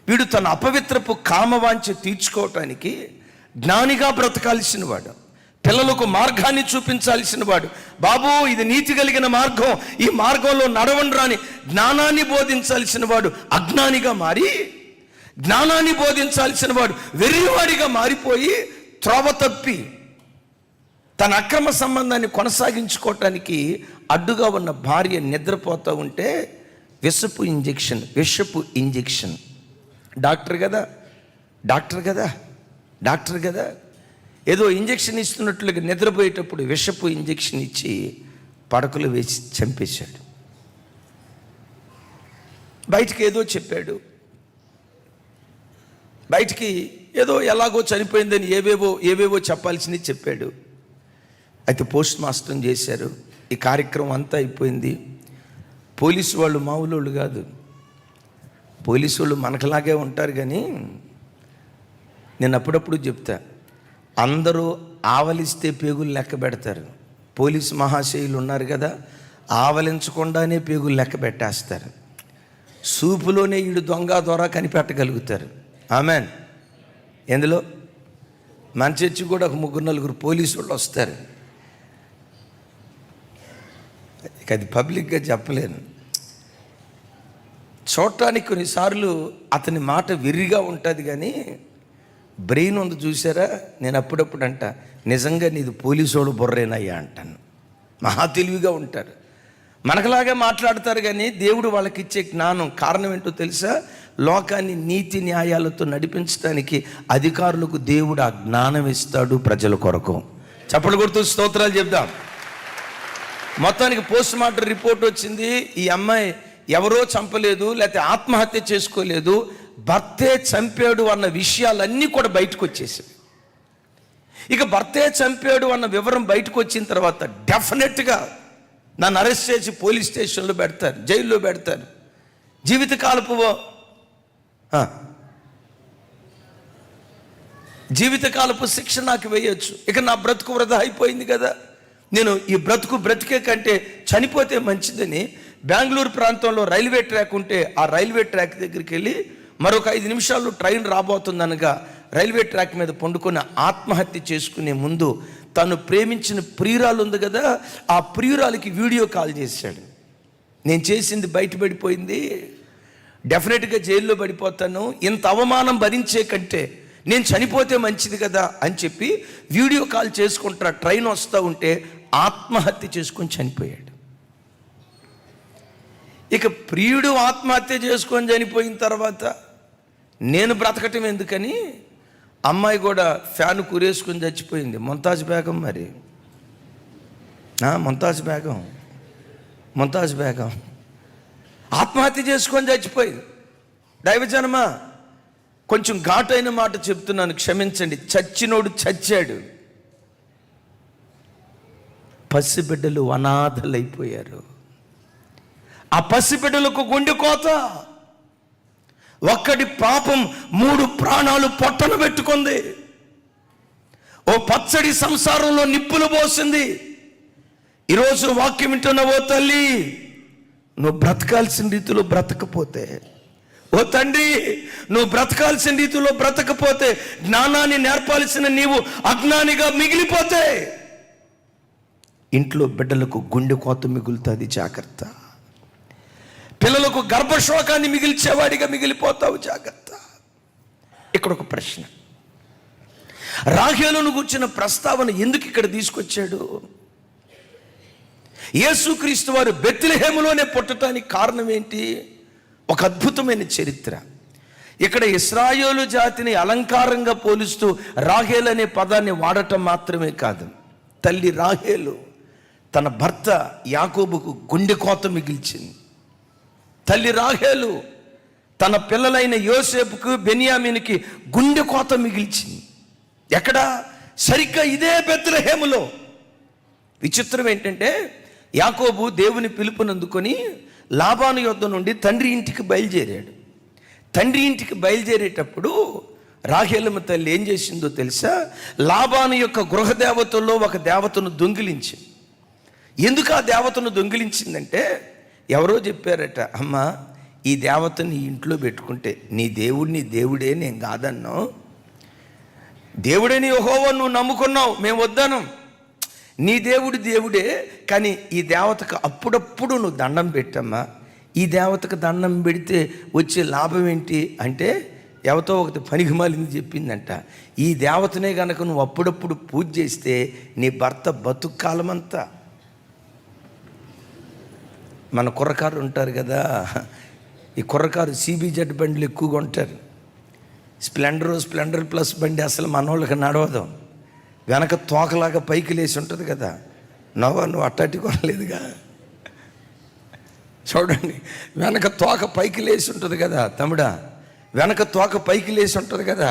వీడు తన అపవిత్రపు కామవాంఛ తీర్చుకోవటానికి జ్ఞానిగా బ్రతకాల్సిన వాడు, పిల్లలకు మార్గాన్ని చూపించాల్సిన వాడు. బాబు, ఇది నీతి కలిగిన మార్గం, ఈ మార్గంలో నడవండి రాని జ్ఞానాన్ని బోధించాల్సిన వాడు అజ్ఞానిగా మారి, జ్ఞానాన్ని బోధించాల్సిన వాడు వెర్రివాడిగా మారిపోయి త్రోవ తప్పి తన అక్రమ సంబంధాన్ని కొనసాగించుకోవటానికి అడ్డుగా ఉన్న భార్య నిద్రపోతూ ఉంటే విషపు ఇంజెక్షన్. డాక్టర్ కదా ఏదో ఇంజెక్షన్ ఇస్తున్నట్లుగా నిద్రపోయేటప్పుడు విషపు ఇంజెక్షన్ ఇచ్చి పడకలు వేసి చంపేశాడు. బయటికి ఏదో చెప్పాడు, బయటికి ఏదో ఎలాగో చనిపోయిందని ఏవేవో చెప్పాల్సింది చెప్పాడు. అయితే పోస్ట్ మాస్టర్ని చేశారు. ఈ కార్యక్రమం అంతా అయిపోయింది. పోలీసు వాళ్ళు మామూలు కాదు, పోలీసు వాళ్ళు మనకులాగే ఉంటారు. కానీ నేను అప్పుడప్పుడు చెప్తా, అందరూ ఆవలిస్తే పేగులు లెక్క పెడతారు. పోలీసు మహాశయులు ఉన్నారు కదా, ఆవలించకుండానే పేగులు లెక్క పెట్టేస్తారు. సూపులోనే ఈడు దొంగ కనిపెట్టగలుగుతారు. ఆమెన్. ఎందులో మన చర్చి కూడా ఒక 3-4 పోలీసు వాళ్ళు వస్తారు. అది పబ్లిక్గా చెప్పలేను. చూడటానికి కొన్నిసార్లు అతని మాట వెర్రిగా ఉంటుంది, కానీ బ్రెయిన్ ఉంది చూసారా. నేను అప్పుడప్పుడు అంట, నిజంగా నీది పోలీసోడు బుర్రేనయ్యా అంటాను. మహా తెలివిగా ఉంటారు, మనకులాగే మాట్లాడతారు. కానీ దేవుడు వాళ్ళకి ఇచ్చే జ్ఞానం కారణం ఏంటో తెలుసా? లోకాన్ని నీతి న్యాయాలతో నడిపించడానికి అధికారులకు దేవుడు ఆ జ్ఞానం ఇస్తాడు ప్రజల కొరకు. చప్పట్లు కొడుతూ స్తోత్రాలు చెప్దాం. మొత్తానికి పోస్ట్ మార్టం రిపోర్ట్ వచ్చింది. ఈ అమ్మాయి ఎవరో చంపలేదు, లేకపోతే ఆత్మహత్య చేసుకోలేదు, భర్తే చంపాడు అన్న విషయాలన్నీ కూడా బయటకు వచ్చేసాయి. ఇక భర్తే చంపాడు అన్న వివరం బయటకు వచ్చిన తర్వాత డెఫినెట్గా నన్ను అరెస్ట్ చేసి పోలీస్ స్టేషన్లో పెడతారు, జైల్లో పెడతారు. జీవితకాలపు శిక్ష నాకు వేయొచ్చు. ఇక నా బ్రతుకు వృధా అయిపోయింది కదా, నేను ఈ బ్రతికే కంటే చనిపోతే మంచిదని బెంగళూరు ప్రాంతంలో రైల్వే ట్రాక్ ఉంటే ఆ రైల్వే ట్రాక్ దగ్గరికి వెళ్ళి మరొక 5 నిమిషాల్లో ట్రైన్ రాబోతుందనగా రైల్వే ట్రాక్ మీద పండుకొని ఆత్మహత్య చేసుకునే ముందు తను ప్రేమించిన ప్రియురాలు ఉంది కదా, ఆ ప్రియురాలకి వీడియో కాల్ చేశాడు. నేను చేసింది బయటపడిపోయింది, డెఫినెట్గా జైల్లో పడిపోతాను, ఇంత అవమానం భరించే కంటే నేను చనిపోతే మంచిది కదా అని చెప్పి వీడియో కాల్ చేసుకుంటా ట్రైన్ వస్తూ ఉంటే ఆత్మహత్య చేసుకొని చనిపోయాడు. ఇక ప్రియుడు ఆత్మహత్య చేసుకొని చనిపోయిన తర్వాత నేను బ్రతకటం ఎందుకని అమ్మాయి కూడా ఫ్యాన్ కురేసుకొని చచ్చిపోయింది. ముంతాజ్ బేగం, మరి ముంతాజ్ బేగం ఆత్మహత్య చేసుకొని చచ్చిపోయింది. దైవజనమా, కొంచెం ఘాటైన మాట చెప్తున్నాను, క్షమించండి. చచ్చినోడు చచ్చాడు, పసిబిడ్డలు అనాథలైపోయారు. ఆ పసిబిడ్డలకు గుండె కోత. ఒక్కడి పాపం 3 ప్రాణాలు పొట్టన పెట్టుకుంది. ఓ పచ్చడి సంసారంలో నిప్పులు పోసింది. ఈరోజు వాక్యం వింటున్న ఓ తల్లి, నువ్వు బ్రతకాల్సిన రీతిలో బ్రతకపోతే, ఓ తండ్రి నువ్వు బ్రతకాల్సిన రీతిలో బ్రతకపోతే, జ్ఞానాన్ని నేర్పాల్సిన నీవు అజ్ఞానిగా మిగిలిపోతే ఇంట్లో బిడ్డలకు గుండె కోత మిగులుతుంది. జాగ్రత్త. పిల్లలకు గర్భశోకాన్ని మిగిల్చేవాడిగా మిగిలిపోతావు. జాగ్రత్త. ఇక్కడ ఒక ప్రశ్న, రాహేలును గురించిన ప్రస్తావన ఎందుకు ఇక్కడ తీసుకొచ్చాడు? యేసుక్రీస్తు వారు బెత్లెహేములోనే పుట్టడానికి కారణం ఏంటి? ఒక అద్భుతమైన చరిత్ర. ఇక్కడ ఇశ్రాయేలు జాతిని అలంకారంగా పోలుస్తూ రాహేలు అనే పదాన్ని వాడటం మాత్రమే కాదు, తల్లి రాహేలు తన భర్త యాకోబుకు గుండె కోత మిగిల్చింది. తల్లి రాహేలు తన పిల్లలైన యోసేపుకు బెన్యామీనుకి గుండె కోత మిగిల్చింది. ఎక్కడ? సరిగ్గా ఇదే బెత్లెహేములో. విచిత్రం ఏంటంటే, యాకోబు దేవుని పిలుపునందుకొని లాబాను యొద్ద నుండి తండ్రి ఇంటికి బయలుదేరాడు. తండ్రి ఇంటికి బయలుదేరేటప్పుడు రాహేలమ్మ తల్లి ఏం చేసిందో తెలుసా? లాబాను యొక్క గృహదేవతల్లో ఒక దేవతను దొంగిలించింది. ఎందుకు ఆ దేవతను దొంగిలించిందంటే, ఎవరో చెప్పారట, అమ్మ ఈ దేవతని ఇంట్లో పెట్టుకుంటే నీ దేవుడే, నేను కాదన్నా, దేవుడని యెహోవా నువ్వు నమ్ముకున్నావు, మేము వద్దనం, నీ దేవుడే, కానీ ఈ దేవతకు అప్పుడప్పుడు నువ్వు దండం పెట్టమ్మా. ఈ దేవతకు దండం పెడితే వచ్చే లాభం ఏంటి అంటే, ఎవతో ఒకటి పనికి మాలింది చెప్పిందంట, ఈ దేవతనే కనుక నువ్వు అప్పుడప్పుడు పూజ చేస్తే నీ భర్త బతుక్కాలమంతా. మన కుర్రకారు ఉంటారు కదా, ఈ కుర్రకారు CBZ బండ్లు ఎక్కువగా ఉంటారు. స్ప్లెండర్ ప్లస్ బండి అసలు మనోళ్ళకి నడవదు, వెనక తోకలాగా పైకి లేచి ఉంటుంది కదా. నువ్వు అట్టాటి కొనలేదుగా, చూడండి, వెనక తోక పైకి లేచి ఉంటుంది కదా తమ్ముడా, వెనక తోక పైకి లేచి ఉంటుంది కదా.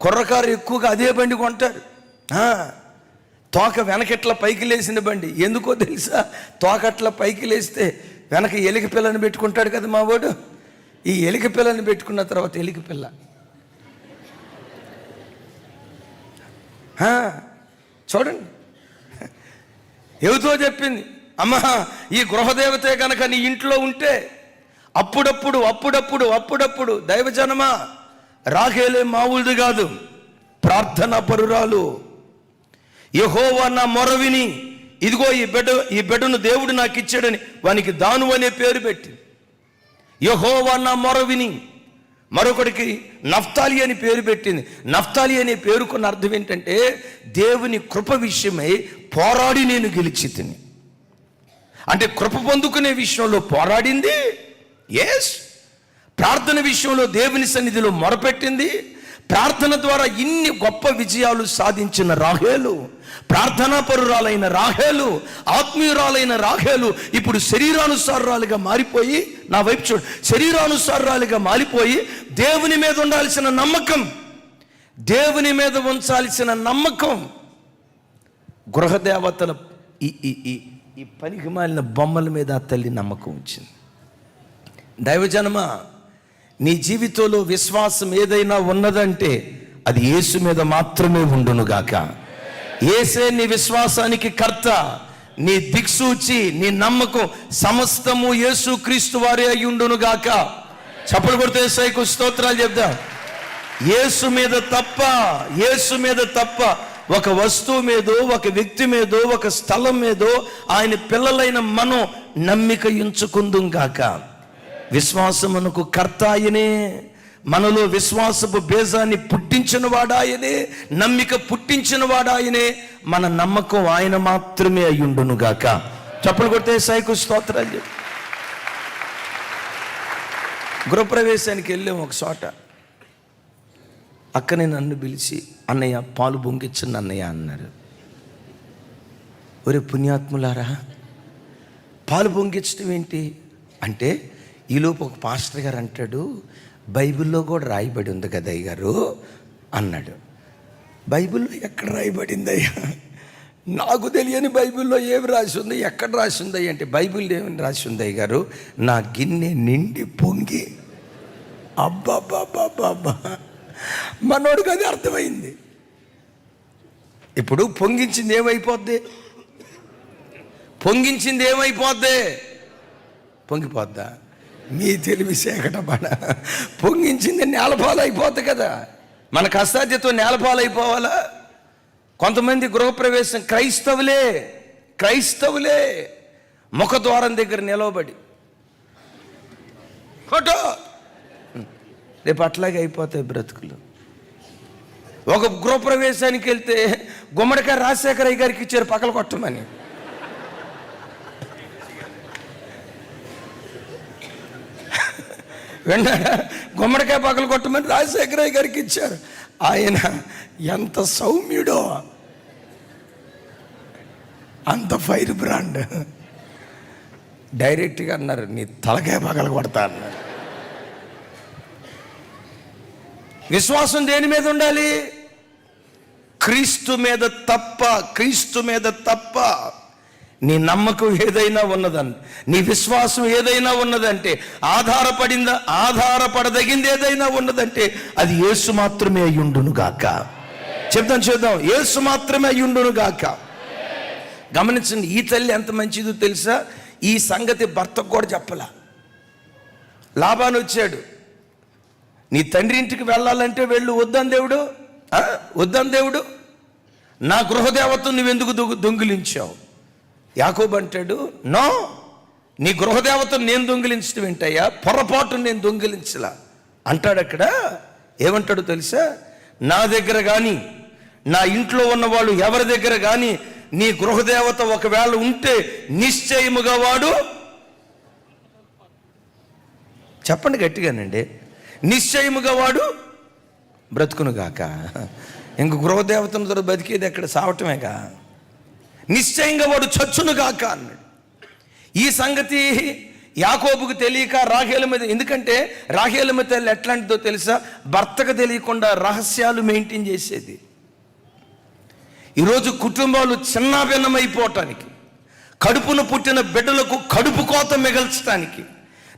కుర్రకారు ఎక్కువగా అదే బండి కొంటారు. తోక వెనకట్లా పైకి లేచిన బండి. ఎందుకో తెలుసా? తోకట్లా పైకి లేస్తే వెనక ఎలిక పిల్లని పెట్టుకుంటాడు కదా మా వాడు. ఈ ఎలిక పిల్లని పెట్టుకున్న తర్వాత ఎలిక పిల్ల చూడండి ఎవతో చెప్పింది, అమ్మా ఈ గృహదేవతే కనుక నీ ఇంట్లో ఉంటే అప్పుడప్పుడు దైవజనమా, రాహేలే మామూలుది కాదు, ప్రార్థనా పరురాలు. యెహోవా నా మొర విని ఇదిగో ఈ బిడ్డను దేవుడు నాకు ఇచ్చాడని వానికి దాను అనే పేరు పెట్టి, యెహోవా నా మొర విని. మరొకడికి నఫ్తాలి అని పేరు పెట్టింది. నఫ్తాలి అనే పేరుకున్న అర్థం ఏంటంటే, దేవుని కృప విషయమై పోరాడి నేను గెలిచి తిని. అంటే కృప పొందుకునే విషయంలో పోరాడింది, ఎస్. ప్రార్థన విషయంలో దేవుని సన్నిధిలో మొరపెట్టింది. ప్రార్థన ద్వారా ఇన్ని గొప్ప విజయాలు సాధించిన రాహేలు, ప్రార్థనా పరురాలైన రాహేలు, ఆత్మీయురాలైన రాహేలు ఇప్పుడు శరీరానుసారాలుగా మారిపోయి, నా వైపు చూడు, శరీరానుసారాలుగా మారిపోయి దేవుని మీద ఉండాల్సిన నమ్మకం, దేవుని మీద ఉంచాల్సిన నమ్మకం గృహదేవతల ఈ పనికి మాలిన బొమ్మల మీద ఆ తల్లి నమ్మకం వచ్చింది. దైవజనమా, నీ జీవితంలో విశ్వాసం ఏదైనా ఉన్నదంటే అది యేసు మీద మాత్రమే ఉండునుగాక. యేసే నీ విశ్వాసానికి కర్త, నీ దిక్సూచి, నీ నమ్మకం సమస్తము యేసు క్రీస్తు వారే అయి ఉండునుగాక. చప్పలు కొడితే యేసయ్యకు స్తోత్రాలు చెప్దాం. యేసు మీద తప్ప ఒక వస్తువు మీదో, ఒక వ్యక్తి మీదో, ఒక స్థలం మీదో ఆయన పిల్లలైన మనం నమ్మిక ఉంచుకుందుం గాక. విశ్వాసమునకు కర్త ఆయనే, మనలో విశ్వాసపు బీజాన్ని పుట్టించిన వాడాయనే, నమ్మిక పుట్టించిన వాడాయనే. మన నమ్మకం ఆయన మాత్రమే అయ్యుండును గాక. చప్పలు కొడితే యేసయ్యకు స్తోత్రాలు చెప్పు. గృహప్రవేశానికి వెళ్ళాము ఒక చోట. అక్కనే నన్ను పిలిచి, అన్నయ్య పాలు పొంగిచ్చండి అన్నయ్య అన్నారు. ఒరే పుణ్యాత్ములారా, పాలు పొంగించడం ఏంటి అంటే, ఈలోపు ఒక పాస్టర్ గారు అంటాడు, బైబిల్లో కూడా రాయబడి ఉంది కదా అయ్య గారు అన్నాడు. బైబిల్లో ఎక్కడ రాయబడింది అయ్యా? నాకు తెలియని బైబిల్లో ఏమి రాసి ఉంది, ఎక్కడ రాసి ఉంది అంటే, బైబిల్లో ఏమని రాసి ఉంది అయ్య గారు, నా గిన్నె నిండి పొంగి. అబ్బాబ్బాబ్బాబ్బా, మనోడికి అది అర్థమైంది. ఇప్పుడు పొంగించింది ఏమైపోద్ది? పొంగిపోద్దా? మీ తెలివి సేకటపడ. పొంగించింది నేలపాలు అయిపోద్ది కదా. మన కష్టాధ్యతో నేలపాలు అయిపోవాలా? కొంతమంది గృహప్రవేశం క్రైస్తవులే ముఖద్వారం దగ్గర నిలవబడి ఫోటో, రేపు అట్లాగే అయిపోతాయి బ్రతుకులు. ఒక గృహప్రవేశానికి వెళ్తే గుమ్మడికాయ రాజశేఖరయ్య గారికి ఇచ్చారు పక్కలు కొట్టమని. వెంటనే గుమ్మడికాయ పక్కలు కొట్టమని రాజశేఖరయ్య గారికి ఇచ్చారు. ఆయన ఎంత సౌమ్యుడో, అంత ఫైర్ బ్రాండ్. డైరెక్ట్గా అన్నారు, నీ తలకాయ పగలు కొడతా అన్నారు. విశ్వాసం దేని మీద ఉండాలి? క్రీస్తు మీద తప్ప నీ నమ్మకం ఏదైనా ఉన్నదంటే, నీ విశ్వాసం ఏదైనా ఉన్నదంటే, ఆధారపడదగింది ఏదైనా ఉన్నదంటే అది యేసు మాత్రమే అయ్యుండును గాక. చూద్దాం, యేసు మాత్రమే అయ్యుండును గాక. గమనించండి, ఈ తల్లి ఎంత మంచిదో తెలుసా? ఈ సంగతి భర్తకు కూడా చెప్పలా. లాబాను వచ్చాడు, నీ తండ్రి ఇంటికి వెళ్ళాలంటే వెళ్ళు. వద్దని దేవుడు, నా గృహదేవతను నువ్వెందుకు దొంగిలించావు? యాకోబు అంటాడు, నో, నీ గృహదేవతను నేను దొంగిలించడం ఏంటయ్యా, పొరపాటు నేను దొంగిలించలా అంటాడు. అక్కడ ఏమంటాడు తెలుసా? నా దగ్గర కానీ, నా ఇంట్లో ఉన్న వాళ్ళు ఎవరి దగ్గర కానీ నీ గృహదేవత ఒకవేళ ఉంటే నిశ్చయముగా వాడు, చెప్పండి గట్టిగానండి, నిశ్చయముగా వాడు బ్రతుకునుగాక. ఇంక గృహదేవతను ద్వారా బతికేది ఎక్కడ? సావటమేగా. నిశ్చయంగా వాడు చచ్చునుగాక అన్నాడు. ఈ సంగతి యాకోబుకు తెలియక రాహేలు మీద, ఎందుకంటే రాహేలు మీద తల్లి ఎట్లాంటిదో తెలుసా? భర్తకు తెలియకుండా రహస్యాలు మెయింటైన్ చేసేది. ఈరోజు కుటుంబాలు చిన్నాభిన్నమైపోవటానికి, కడుపును పుట్టిన బిడ్డలకు కడుపు కోత మిగల్చడానికి,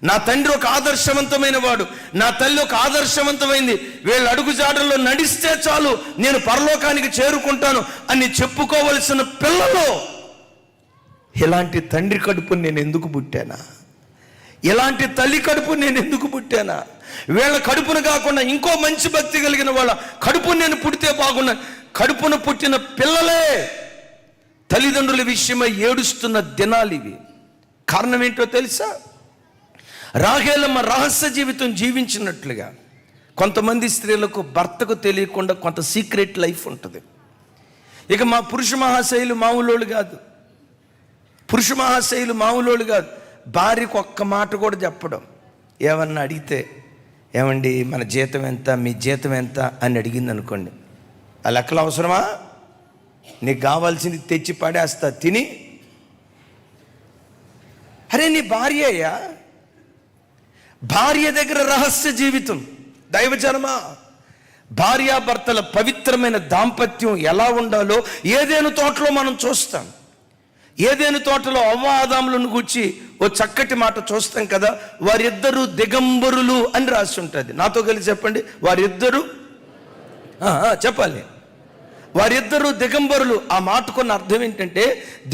నా తండ్రి ఒక ఆదర్శవంతమైన వాడు, నా తల్లి ఒక ఆదర్శవంతమైంది, వీళ్ళ అడుగుజాడల్లో నడిస్తే చాలు నేను పరలోకానికి చేరుకుంటాను అని చెప్పుకోవలసిన పిల్లలు, ఇలాంటి తండ్రి కడుపు నేను ఎందుకు పుట్టానా, ఇలాంటి తల్లి కడుపు నేను ఎందుకు పుట్టానా, వీళ్ళ కడుపును కాకుండా ఇంకో మంచి భక్తి కలిగిన వాళ్ళ కడుపు నేను పుడితే బాగున్నా. కడుపును పుట్టిన పిల్లలే తల్లిదండ్రుల విషయమై ఏడుస్తున్న దినాలు ఇవి. కారణం ఏంటో తెలుసా? రాహేలమ్మ రహస్య జీవితం జీవించినట్లుగా కొంతమంది స్త్రీలకు భర్తకు తెలియకుండా కొంత సీక్రెట్ లైఫ్ ఉంటుంది. ఇక మా పురుష మహాశైలు మామూలు కాదు, భార్యకు ఒక్క మాట కూడా చెప్పడం. ఏమన్నా అడిగితే, ఏమండి మన జీతం ఎంత, మీ జీతం ఎంత అని అడిగింది అనుకోండి, ఆ లెక్కలు అవసరమా? నీకు కావాల్సింది తెచ్చి పడేస్తా తిని. అరే నీ భార్యయ్యా, భార్య దగ్గర రహస్య జీవితం. దైవజనమా, భార్యాభర్తల పవిత్రమైన దాంపత్యం ఎలా ఉండాలో ఏదేను తోటలో మనం చూస్తాం. ఏదేను తోటలో అవ్వ ఆదాములను గూర్చి ఓ చక్కటి మాట చూస్తాం కదా. వారిద్దరూ దిగంబరులు అని రాసి ఉంటుంది. నాతో కలిసి చెప్పండి, వారిద్దరూ చెప్పాలి, వారిద్దరూ దిగంబరులు. ఆ మాటకున్న అర్థం ఏంటంటే,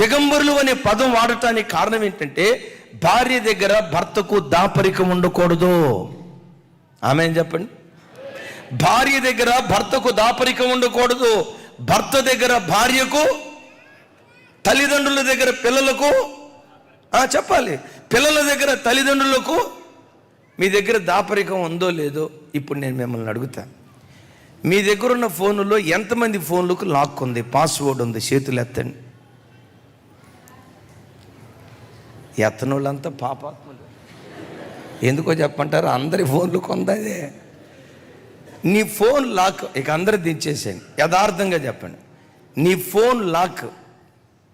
దిగంబరులు అనే పదం వాడటానికి కారణం ఏంటంటే, భార్య దగ్గర భర్తకు దాపరికం ఉండకూడదు. ఆమెన్ చెప్పండి. భార్య దగ్గర భర్తకు దాపరికం ఉండకూడదు. భర్త దగ్గర భార్యకు, తల్లిదండ్రుల దగ్గర పిల్లలకు, చెప్పాలి, పిల్లల దగ్గర తల్లిదండ్రులకు. మీ దగ్గర దాపరికం ఉందో లేదో ఇప్పుడు నేను మిమ్మల్ని అడుగుతాను. మీ దగ్గర ఉన్న ఫోన్లో ఎంతమంది ఫోన్లకు లాక్ ఉంది, పాస్వర్డ్ ఉంది? చేతులు ఎత్తండి. ఎత్తని వాళ్ళంతా పాపాత్ములు. ఎందుకో చెప్పంటారు, అందరి ఫోన్లు కొందదే. నీ ఫోన్ లాక్ ఇక అందరూ దించేసేయండి. యథార్థంగా చెప్పండి, నీ ఫోన్ లాక్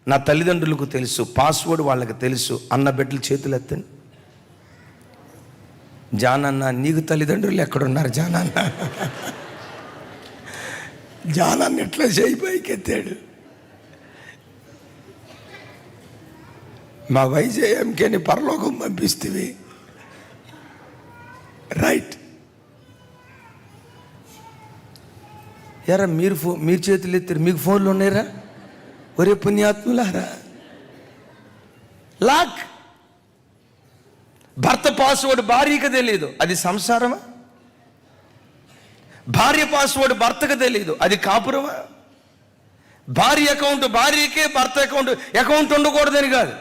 నా తల్లిదండ్రులకు తెలుసు, పాస్వర్డ్ వాళ్ళకి తెలుసు అన్న బిడ్డలు చేతులు ఎత్తండి. జానన్న, నీకు తల్లిదండ్రులు ఎక్కడున్నారు జానన్న? జానన్న ఎట్లా చేయి పైకి ఎత్తాడు. మా వైజయంకేని పరలోకం పంపిస్తేవి, రైట్. ఎరా మీరు చేతులు ఎత్తారు, మీకు ఫోన్లు ఉన్నాయరా? ఒరే పుణ్యాత్ములారా, లాక్. భర్త పాస్వర్డ్ భార్యకి తెలియదు, అది సంసారమా? భార్య పాస్వర్డ్ భర్తకు తెలియదు, అది కాపురమా? భార్య అకౌంట్ భార్యకే, భర్త అకౌంట్ ఉండకూడదని కాదు.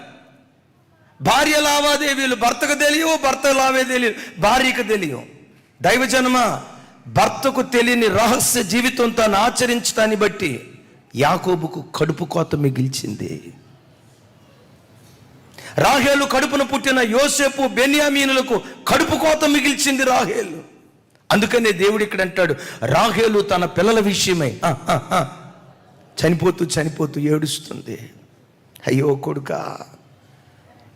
భార్య లావాదేవీలు భర్తకు తెలియవు, భర్త లావాదేవీలు భార్యకు తెలియవు. దైవజనమా, భర్తకు తెలియని రహస్య జీవితం తాను ఆచరించడాన్ని బట్టి యాకోబుకు కడుపు కోత మిగిల్చింది. రాహేలు కడుపున పుట్టిన యోసేపు, బెన్యామీనులకు కడుపు కోత మిగిల్చింది రాహేలు. అందుకనే దేవుడు ఇక్కడ అంటాడు, రాహేలు తన పిల్లల విషయమై చనిపోతూ ఏడుస్తుంది. అయ్యో కొడుకా,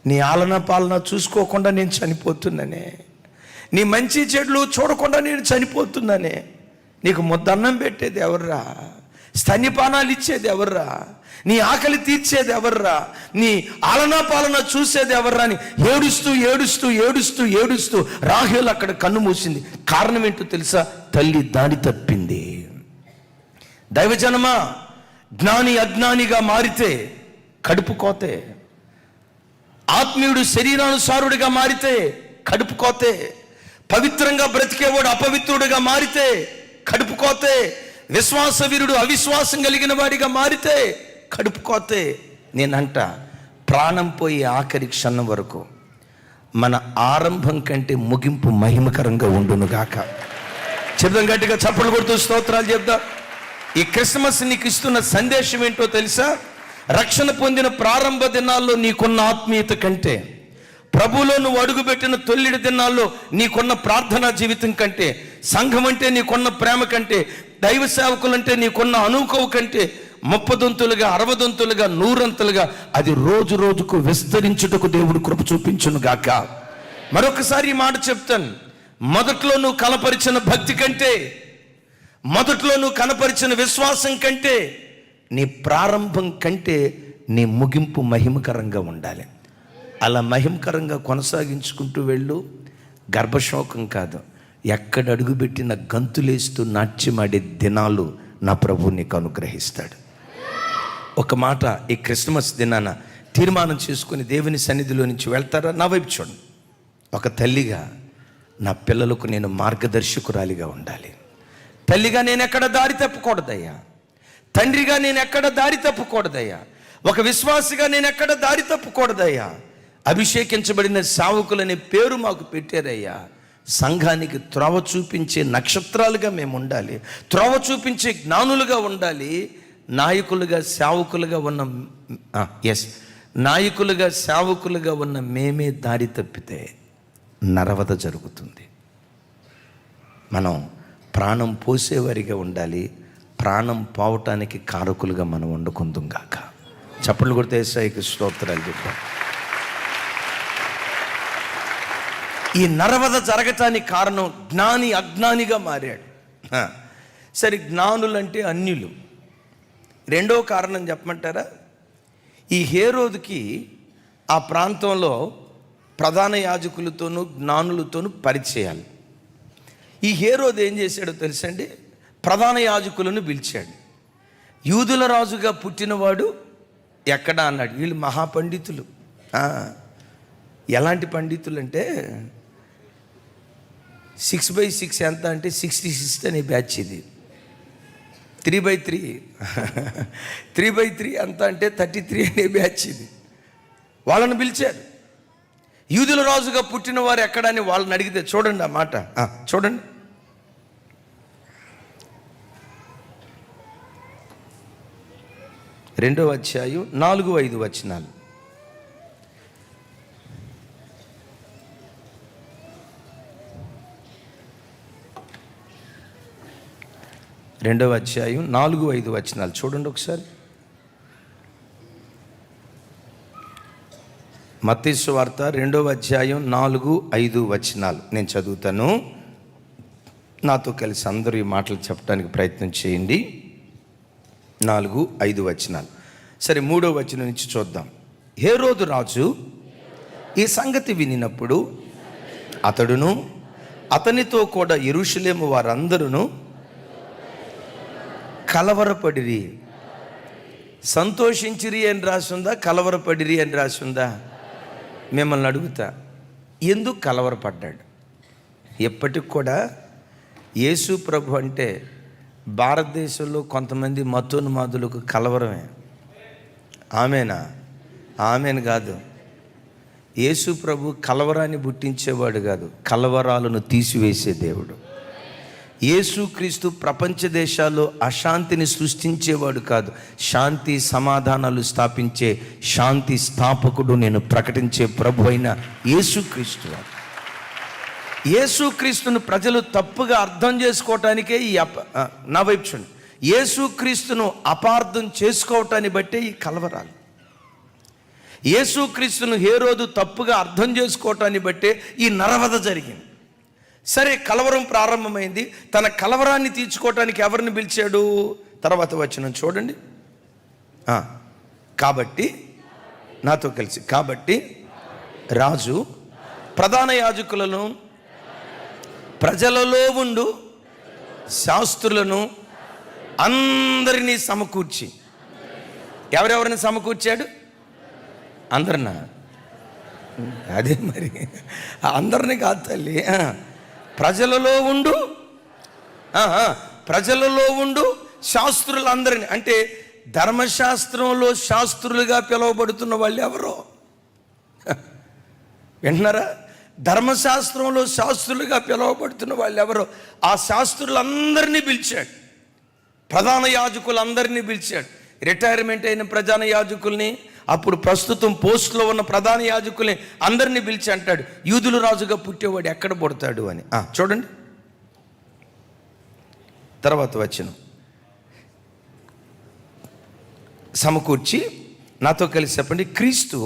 నీ ఆలన పాలన చూసుకోకుండా నేను చనిపోతున్నానే, నీ మంచి చెడులు చూడకుండా నేను చనిపోతున్నానే. నీకు ముద్దన్నం పెట్టేది ఎవర్రా? స్తన్యపానాలు ఇచ్చేది ఎవర్రా? నీ ఆకలి తీర్చేది ఎవర్రా? నీ ఆలనా పాలన చూసేది ఎవర్రా అని ఏడుస్తూ ఏడుస్తూ ఏడుస్తూ ఏడుస్తూ రాహేలు అక్కడ కన్ను మూసింది. కారణం ఏంటో తెలుసా? తల్లి దారి తప్పింది. దైవజనమా, జ్ఞాని అజ్ఞానిగా మారితే కడుపు కోతే, ఆత్మీయుడు శరీరానుసారుడిగా మారితే కడుపు కోతే, పవిత్రంగా బ్రతికేవాడు అపవిత్రుడిగా మారితే కడుపు కోతే, విశ్వాసవీరుడు అవిశ్వాసం కలిగిన వాడిగా మారితే కడుపు కోతే. నేనంట, ప్రాణం పోయి ఆఖరి క్షణం వరకు మన ఆరంభం కంటే ముగింపు మహిమకరంగా ఉండునుగాక. చెప్దాం గట్టిగా, చప్పట్లు కొడుతూ స్తోత్రాలు చెప్దాం. ఈ క్రిస్మస్ నీకు ఇస్తున్న సందేశం ఏంటో తెలుసా? రక్షణ పొందిన ప్రారంభ దినాల్లో నీకున్న ఆత్మీయత కంటే, ప్రభువులో నువ్వు అడుగుపెట్టిన తొల్లిడి దినాల్లో నీకున్న ప్రార్థనా జీవితం కంటే, సంఘం అంటే నీకున్న ప్రేమ కంటే, దైవ సేవకులంటే నీకున్న అనుకవ కంటే 30 60 100 అది రోజు రోజుకు విస్తరించుటకు దేవుడు కృప చూపించును గాక. మరొకసారి ఈ మాట చెప్తాను. మొదట్లో నువ్వు కనపరిచిన భక్తి కంటే, మొదట్లో నువ్వు కనపరిచిన విశ్వాసం కంటే, నీ ప్రారంభం కంటే నీ ముగింపు మహిమకరంగా ఉండాలి. అలా మహిమకరంగా కొనసాగించుకుంటూ వెళ్ళు. గర్భశోకం కాదు, ఎక్కడ అడుగుపెట్టిన గంతులేస్తూ నాట్యమాడే దినాలు నా ప్రభువు నీకు అనుగ్రహిస్తాడు. ఒక మాట, ఈ క్రిస్మస్ దినాన తీర్మానం చేసుకుని దేవుని సన్నిధిలో నుంచి వెళ్తారా? నా వైపు చూడండి. ఒక తల్లిగా నా పిల్లలకు నేను మార్గదర్శకురాలిగా ఉండాలి. తల్లిగా నేను ఎక్కడ దారి తప్పకూడదయ్యా. తండ్రిగా నేను ఎక్కడ దారి తప్పకూడదయ్యా. ఒక విశ్వాసిగా నేను ఎక్కడ దారి తప్పకూడదయ్యా. అభిషేకించబడిన సేవకులనే పేరు మాకు పెట్టారయ్యా. సంఘానికి త్రోవ చూపించే నక్షత్రాలుగా మేము ఉండాలి, త్రోవ చూపించే జ్ఞానులుగా ఉండాలి. నాయకులుగా సేవకులుగా ఉన్న నాయకులుగా సేవకులుగా ఉన్న మేమే దారి తప్పితే నరవద జరుగుతుంది. మనం ప్రాణం పోసేవారిగా ఉండాలి. ప్రాణం పోవటానికి కారకులుగా మనం వండుకుందాం గాక. చప్పట్లు కొడితే యేసయ్యకి స్తోత్రాలు చెప్పాం. ఈ నరవద జరగటానికి కారణం జ్ఞాని అజ్ఞానిగా మారాడు. సరే, జ్ఞానులంటే అన్యులు. రెండో కారణం చెప్పమంటారా? ఈ హేరోదుకి ఆ ప్రాంతంలో ప్రధాన యాజకులతోనూ జ్ఞానులతోనూ పరిచయాలు. ఈ హేరోదు ఏం చేశాడో తెలుసండి? ప్రధాన యాజకులను పిలిచాడు. యూదుల రాజుగా పుట్టినవాడు ఎక్కడ అన్నాడు. వీళ్ళు మహాపండితులు. ఎలాంటి పండితులు అంటే 6/6 ఎంత అంటే 66 అనే బ్యాచ్ ఇది. 3/3 3/3 అంత అంటే 33 అనే బ్యాచ్ ఇది. వాళ్ళని పిలిచారు. యూదుల రాజుగా పుట్టిన వారు ఎక్కడని వాళ్ళని అడిగితే చూడండి ఆ మాట, చూడండి. రెండవ అధ్యాయం 4-5 వచనాలు. రెండవ అధ్యాయం 4-5 వచనాలు చూడండి ఒకసారి. మత్తయి సువార్త 2వ అధ్యాయం 4-5 వచనాలు నేను చదువుతాను. నాతో కలిసి అందరూ ఈ మాటలు చెప్పడానికి ప్రయత్నం చేయండి. 4-5 వచనాలు. సరే, 3వ వచనం నుంచి చూద్దాం. హేరోదు రాజు ఈ సంగతి వినినప్పుడు అతడును అతనితో కూడా యెరూషలేము వారందరూ కలవరపడిరి. సంతోషించిరి అని రాసుందా, కలవరపడిరి అని రాసుందా? మిమ్మల్ని అడుగుతా, ఎందుకు కలవరపడ్డాడు? ఎప్పటికి కూడా యేసు ప్రభు అంటే భారతదేశంలో కొంతమంది మతోన్మాదులకు కలవరమే. ఆమెనా? ఆమెను కాదు. యేసు ప్రభు కలవరాన్ని పుట్టించేవాడు కాదు, కలవరాలను తీసివేసే దేవుడు. యేసుక్రీస్తు ప్రపంచ దేశాల్లో అశాంతిని సృష్టించేవాడు కాదు, శాంతి సమాధానాలు స్థాపించే శాంతి స్థాపకుడు, నేను ప్రకటించే ప్రభు అయిన యేసుక్రీస్తు. యేసుక్రీస్తును ప్రజలు తప్పుగా అర్థం చేసుకోవటానికే ఈ నా వైపు చూడండి, యేసుక్రీస్తును అపార్థం చేసుకోవటాన్ని బట్టే ఈ కలవరాలు. యేసుక్రీస్తును హేరోదు తప్పుగా అర్థం చేసుకోవటాన్ని బట్టే ఈ నరవద జరిగింది. సరే, కలవరం ప్రారంభమైంది. తన కలవరాన్ని తీర్చుకోవటానికి ఎవరిని పిలిచాడు? తర్వాత వచనం చూడండి. కాబట్టి నాతో కలిసి, కాబట్టి రాజు ప్రధాన యాజకులను ప్రజలలో ఉండు శాస్త్రులను అందరినీ సమకూర్చి, ఎవరెవరిని సమకూర్చాడు? అందరినా? అదే మరి, అందరినీ కాదు తల్లి. ప్రజలలో ఉండు శాస్త్రులందరినీ. అంటే ధర్మశాస్త్రంలో శాస్త్రులుగా పిలువబడుతున్న వాళ్ళు ఎవరో వింటున్నారా? ధర్మశాస్త్రంలో శాస్త్రులుగా పిలువబడుతున్న వాళ్ళు ఎవరో ఆ శాస్త్రులందరినీ పిలిచాడు. ప్రధాన యాజకులందరినీ పిలిచాడు. రిటైర్మెంట్ అయిన ప్రధాన యాజకుల్ని, అప్పుడు ప్రస్తుతం పోస్ట్లో ఉన్న ప్రధాన యాజకుల్ని అందరినీ పిలిచి అంటాడు, యూదుల రాజుగా పుట్టేవాడు ఎక్కడ పుడతాడు అని. చూడండి తర్వాత వచనం. సమకూర్చి నాతో కలిసి చెప్పండి, క్రీస్తు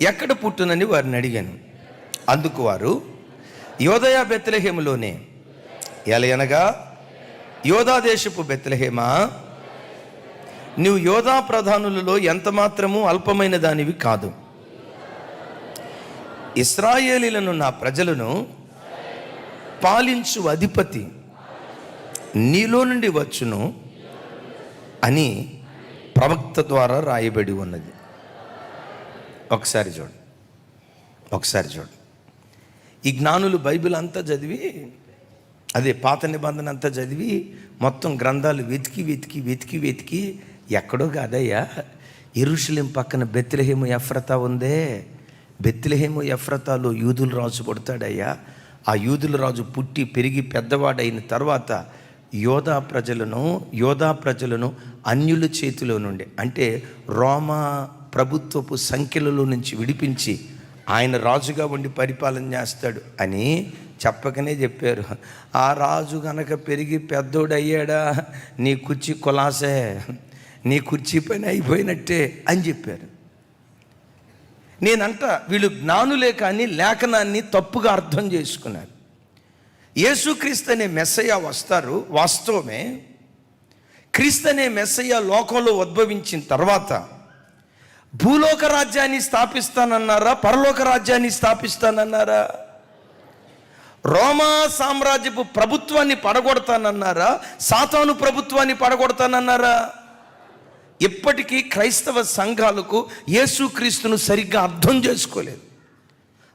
ఎక్కడ పుట్టునని వారిని అడిగాను. అందుకు వారు, యోదయ బెత్లెహేములోనే. ఎలయనగా, యోధా దేశపు బెత్లెహేమా, నువ్వు యోధా ప్రధానులలో ఎంత మాత్రము అల్పమైన దానివి కాదు. ఇశ్రాయేలీలను నా ప్రజలను పాలించు అధిపతి నీలో నుండి వచ్చును అని ప్రవక్త ద్వారా రాయబడి ఉన్నది. ఒకసారి చూడండి. ఈ జ్ఞానులు బైబిల్ అంతా చదివి, అదే పాత నిబంధన అంతా చదివి, మొత్తం గ్రంథాలు వెతికి ఎక్కడో కాదయ్యా, యెరూషలేం పక్కన బెత్లెహేము ఎఫ్రతా ఉందే, బెత్లెహేము ఎఫ్రతాలో యూదుల రాజు పుడతాడయ్యా. ఆ యూదుల రాజు పుట్టి పెరిగి పెద్దవాడైన తర్వాత యోధా ప్రజలను అన్యుల చేతిలో నుండి, అంటే రోమా ప్రభుత్వపు సంఖ్యలలో నుంచి విడిపించి ఆయన రాజుగా ఉండి పరిపాలన చేస్తాడు అని చెప్పకనే చెప్పారు. ఆ రాజు గనక పెరిగి పెద్దోడయ్యాడా, నీ కుర్చీ కొలాసే, నీ కుర్చీ పని అయిపోయినట్టే అని చెప్పారు. నేనంట వీళ్ళు జ్ఞానులే కానీ లేఖనాన్ని తప్పుగా అర్థం చేసుకున్నారు. యేసుక్రీస్తు అనే మెస్సయ్య వస్తారు, వాస్తవమే. క్రీస్తు అనే మెస్సయ్య లోకంలో ఉద్భవించిన తర్వాత భూలోక రాజ్యాన్ని స్థాపిస్తానన్నారా, పరలోక రాజ్యాన్ని స్థాపిస్తానన్నారా? రోమా సామ్రాజ్యపు ప్రభుత్వాన్ని పడగొడతానన్నారా, సాతాను ప్రభుత్వాన్ని పడగొడతానన్నారా? ఇప్పటికీ క్రైస్తవ సంఘాలకు యేసుక్రీస్తును సరిగ్గా అర్థం చేసుకోలేదు.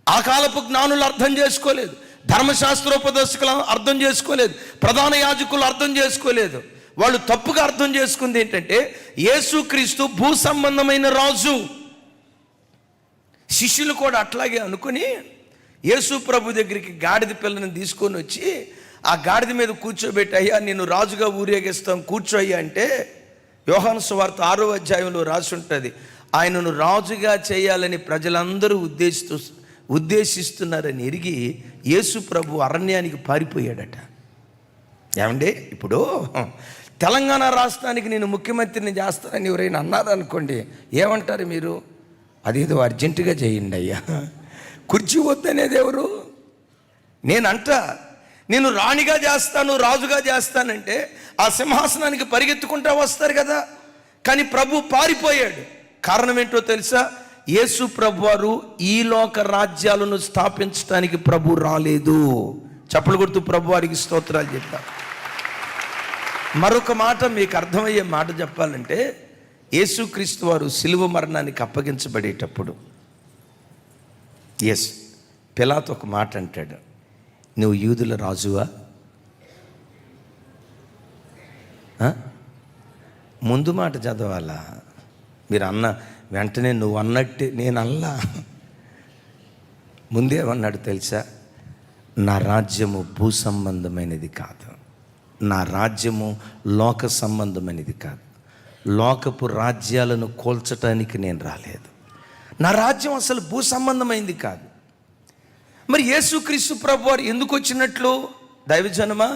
ఆ కాలపు జ్ఞానులు అర్థం చేసుకోలేదు, ధర్మశాస్త్రోపదేశకులు అర్థం చేసుకోలేదు, ప్రధాన యాజకులు అర్థం చేసుకోలేదు. వాళ్ళు తప్పుగా అర్థం చేసుకుంది ఏంటంటే, యేసుక్రీస్తు భూ సంబంధమైన రాజు. శిష్యులు కూడా అట్లాగే అనుకుని యేసు ప్రభు దగ్గరికి గాడిద పిల్లని తీసుకొని వచ్చి ఆ గాడిద మీద కూర్చోబెట్టి, అయ్యా నేను రాజుగా ఊరేగిస్తాం కూర్చో అయ్యా అంటే, యోహాను సువార్త 6వ అధ్యాయంలో రాసి ఉంటుంది, ఆయనను రాజుగా చేయాలని ప్రజలందరూ ఉద్దేశిస్తున్నారని ఎరిగి యేసు ప్రభు అరణ్యానికి పారిపోయాడట. ఏమండి, ఇప్పుడు తెలంగాణ రాష్ట్రానికి నేను ముఖ్యమంత్రిని చేస్తానని ఎవరైనా అన్నారనుకోండి, ఏమంటారు మీరు? అదేదో అర్జెంటుగా చేయండి అయ్యా, కుర్చీ వద్దనేది ఎవరు? నేను రాణిగా చేస్తాను, రాజుగా చేస్తానంటే ఆ సింహాసనానికి పరిగెత్తుకుంటా వస్తారు కదా. కానీ ప్రభు పారిపోయాడు. కారణం ఏంటో తెలుసా? యేసు ప్రభు వారు ఈ లోక రాజ్యాలను స్థాపించడానికి ప్రభు రాలేదు. చప్పలు కొడుతూ ప్రభు వారికి స్తోత్రాలు చెప్పారు. మరొక మాట మీకు అర్థమయ్యే మాట చెప్పాలంటే, యేసుక్రీస్తు వారు సిలువ మరణానికి అప్పగించబడేటప్పుడు పిలాతు ఒక మాట అంటాడు, నువ్వు యూదుల రాజువా? ముందు మాట చదవాలా? మీరు అన్న వెంటనే నువ్వు అన్నట్టే నేను అల్లా. ముందేమన్నాడు తెలుసా? నా రాజ్యము భూ సంబంధమైనది కాదు, నా రాజ్యము లోక సంబంధమైనది కాదు, లోకపు రాజ్యాలను కోల్చటానికి నేను రాలేదు, నా రాజ్యం అసలు భూ సంబంధమైంది కాదు. మరి యేసుక్రీస్తు ప్రభు వారు ఎందుకు వచ్చినట్లు? దైవజనమా,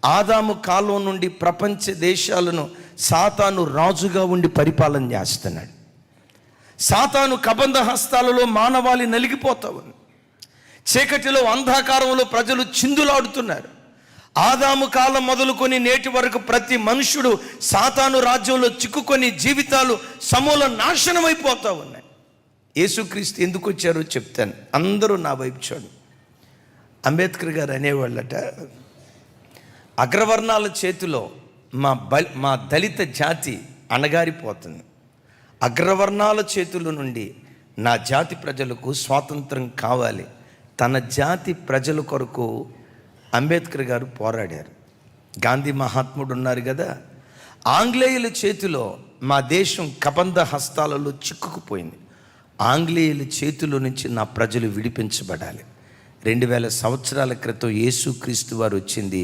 ఆదాము కాలం నుండి ప్రపంచ దేశాలను సాతాను రాజుగా ఉండి పరిపాలన చేస్తున్నాడు. సాతాను కబంధ హస్తాలలో మానవాళి నలిగిపోతా ఉంది. చీకటిలో అంధకారంలో ప్రజలు చిందులాడుతున్నారు. ఆదాము కాలం మొదలుకొని నేటి వరకు ప్రతి మనుషుడు సాతాను రాజ్యంలో చిక్కుకొని జీవితాలు సమూల నాశనం అయిపోతూ ఉన్నాయి. యేసుక్రీస్తు ఎందుకు వచ్చారో చెప్తాను. అందరూ నా వైపు చూడు. అంబేద్కర్ గారు అనేవాళ్ళట, అగ్రవర్ణాల చేతిలో మా దళిత జాతి అణగారిపోతుంది. అగ్రవర్ణాల చేతుల నుండి నా జాతి ప్రజలకు స్వాతంత్రం కావాలి. తన జాతి ప్రజల కొరకు అంబేద్కర్ గారు పోరాడారు. గాంధీ మహాత్ముడు ఉన్నారు కదా, ఆంగ్లేయుల చేతిలో మా దేశం కబంధ హస్తాలలో చిక్కుకుపోయింది. ఆంగ్లేయుల చేతిలో నుంచి నా ప్రజలు విడిపించబడాలి. 2000 సంవత్సరాల క్రితం యేసుక్రీస్తు వారు వచ్చింది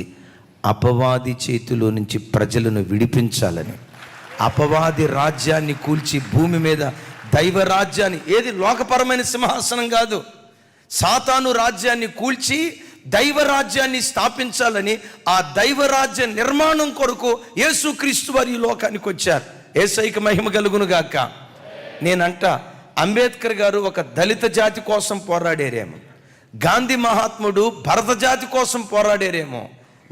అపవాది చేతిలో నుంచి ప్రజలను విడిపించాలని. అపవాది రాజ్యాన్ని కూల్చి భూమి మీద దైవ రాజ్యాన్ని, ఏది లోకపరమైన సింహాసనం కాదు, సాతాను రాజ్యాన్ని కూల్చి దైవ రాజ్యాన్ని స్థాపించాలని, ఆ దైవ రాజ్య నిర్మాణం కొరకు యేసుక్రీస్తు వారు ఈ లోకానికి వచ్చారు. యేసయ్యకి మహిమ కలుగును గాక. నేనంట, అంబేద్కర్ గారు ఒక దళిత జాతి కోసం పోరాడారేమో, గాంధీ మహాత్ముడు భరత జాతి కోసం పోరాడారేమో.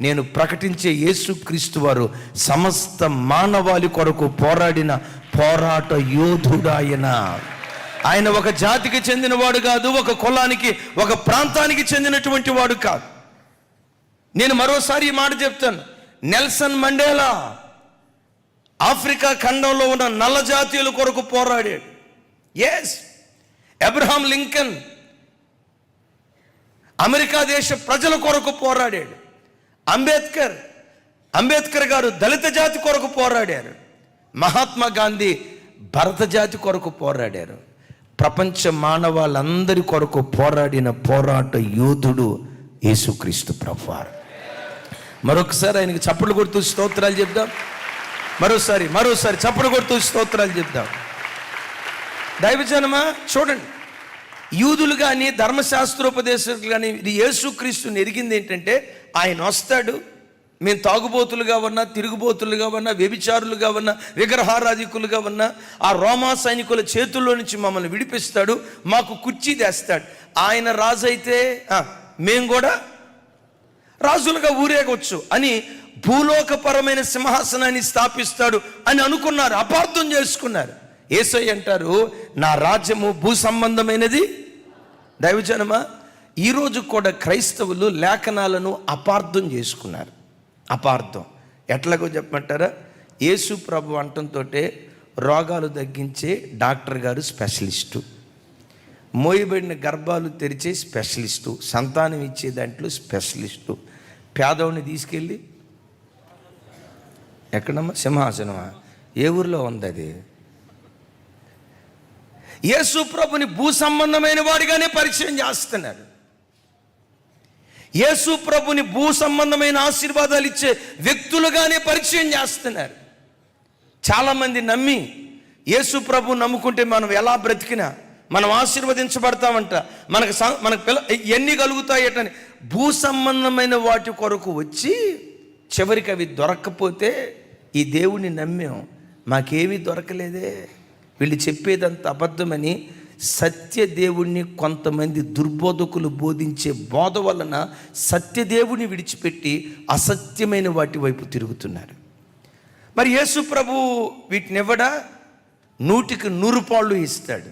నేను ప్రకటించే యేసుక్రీస్తు వారు సమస్త మానవాళి కొరకు పోరాడిన పోరాట యోధుడు. ఆయన ఒక జాతికి చెందినవాడు కాదు, ఒక కులానికి ఒక ప్రాంతానికి చెందినటువంటి వాడు కాదు. నేను మరోసారి ఈ మాట చెప్తాను. నెల్సన్ మండేలా ఆఫ్రికా ఖండంలో ఉన్న నల్ల జాతీయుల కొరకు పోరాడాడు. ఎస్. అబ్రహాం లింకన్ అమెరికా దేశ ప్రజల కొరకు పోరాడాడు. అంబేద్కర్ గారు దళిత జాతి కొరకు పోరాడారు. మహాత్మా గాంధీ భరత జాతి కొరకు పోరాడారు. ప్రపంచ మానవాళ్ళందరి కొరకు పోరాడిన పోరాట యోధుడు యేసుక్రీస్తు ప్రభువారు. మరొకసారి ఆయనకి చప్పట్లు కొడుతూ స్తోత్రాలు చెప్దాం. మరోసారి చప్పట్లు కొడుతూ స్తోత్రాలు చెప్దాం. దైవజనమా చూడండి, యూదులు కానీ ధర్మశాస్త్రోపదేశకులు కానీ ఇది యేసుక్రీస్తుని ఎరిగింది ఏంటంటే, ఆయన వస్తాడు, మేము తాగుబోతులుగా ఉన్నా, తిరుగుబోతులుగా ఉన్నా, వ్యభిచారులుగా ఉన్నా, విగ్రహారాధికులుగా ఉన్నా ఆ రోమా సైనికుల చేతుల్లో నుంచి మమ్మల్ని విడిపిస్తాడు, మాకు కుర్చీ తెస్తాడు. ఆయన రాజు అయితే మేము కూడా రాజులుగా ఊరేగొచ్చు అని భూలోకపరమైన సింహాసనాన్ని స్థాపిస్తాడు అని అనుకున్నారు, అపార్థం చేసుకున్నారు. యేసయ్య అంటారు, నా రాజ్యము భూ సంబంధమైనది. దైవజనమా, ఈరోజు కూడా క్రైస్తవులు లేఖనాలను అపార్థం చేసుకున్నారు. అపార్థం ఎట్లాగో చెప్పమంటారా? యేసు ప్రభు అంటంతో రోగాలు తగ్గించే డాక్టర్ గారు స్పెషలిస్టు, మోయబడిన గర్భాలు తెరిచే స్పెషలిస్టు, సంతానం ఇచ్చే దాంట్లో స్పెషలిస్టు, పేదవుని తీసుకెళ్ళి ఎక్కడమ్మా సింహాసనమా, ఏ ఊరిలో ఉంది అది? యేసు ప్రభుని భూ సంబంధమైన వాడిగానే పరిచయం చేస్తున్నారు. యేసు ప్రభుని భూ సంబంధమైన ఆశీర్వాదాలు ఇచ్చే వ్యక్తులుగానే పరిచయం చేస్తున్నారు. చాలామంది నమ్మి యేసు ప్రభు నమ్ముకుంటే మనం ఎలా బ్రతికినా మనం ఆశీర్వదించబడతామంట, మనకు ఎన్ని కలుగుతాయటని భూ సంబంధమైన వాటి కొరకు వచ్చి చివరికి అవి దొరక్కపోతే ఈ దేవుణ్ణి నమ్మాం, మాకేమీ దొరకలేదే, వీళ్ళు చెప్పేదంత అబద్ధమని సత్యదేవుణ్ణి కొంతమంది దుర్బోధకులు బోధించే బోధ వలన సత్యదేవుని విడిచిపెట్టి అసత్యమైన వాటి వైపు తిరుగుతున్నారు. మరి యేసు ప్రభు వీటిని ఇవ్వడా? 100కి 100 పాళ్ళు ఇస్తాడు.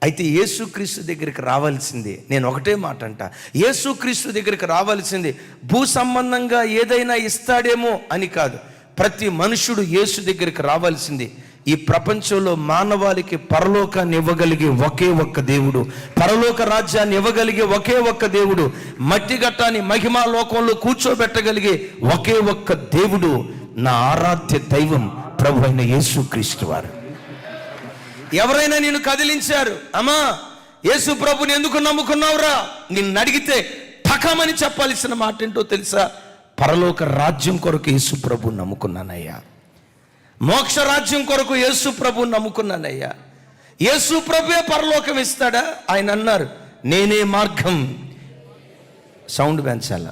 అయితే యేసుక్రీస్తు దగ్గరికి రావాల్సిందే. నేను ఒకటే మాట అంట, యేసుక్రీస్తు దగ్గరికి రావాల్సిందే. భూ సంబంధంగా ఏదైనా ఇస్తాడేమో అని కాదు, ప్రతి మనుషుడు యేసు దగ్గరికి రావాల్సిందే. ఈ ప్రపంచంలో మానవాళికి పరలోకాన్ని ఇవ్వగలిగే ఒకే ఒక్క దేవుడు, పరలోక రాజ్యాన్ని ఇవ్వగలిగే ఒకే ఒక్క దేవుడు, మట్టి గట్టాన్ని మహిమా లోకంలో కూర్చోబెట్టగలిగే ఒకే ఒక్క దేవుడు నా ఆరాధ్య దైవం ప్రభు అయిన యేసుక్రీస్తు వారు. ఎవరైనా నేను కదిలించారు, అమ్మా యేసు ప్రభుని ఎందుకు నమ్ముకున్నావురా నిన్ను అడిగితే ఠకమని చెప్పాల్సిన మాట ఏంటో తెలుసా? పరలోక రాజ్యం కొరకు యేసు ప్రభు నమ్ముకున్నానయ్యా, మోక్ష రాజ్యం కొరకు యేసు ప్రభు నమ్ముకున్నానయ్యా. యేసు ప్రభువే పరలోకం ఇస్తాడా? ఆయన అన్నారు, నేనే మార్గం. సౌండ్ పెంచాల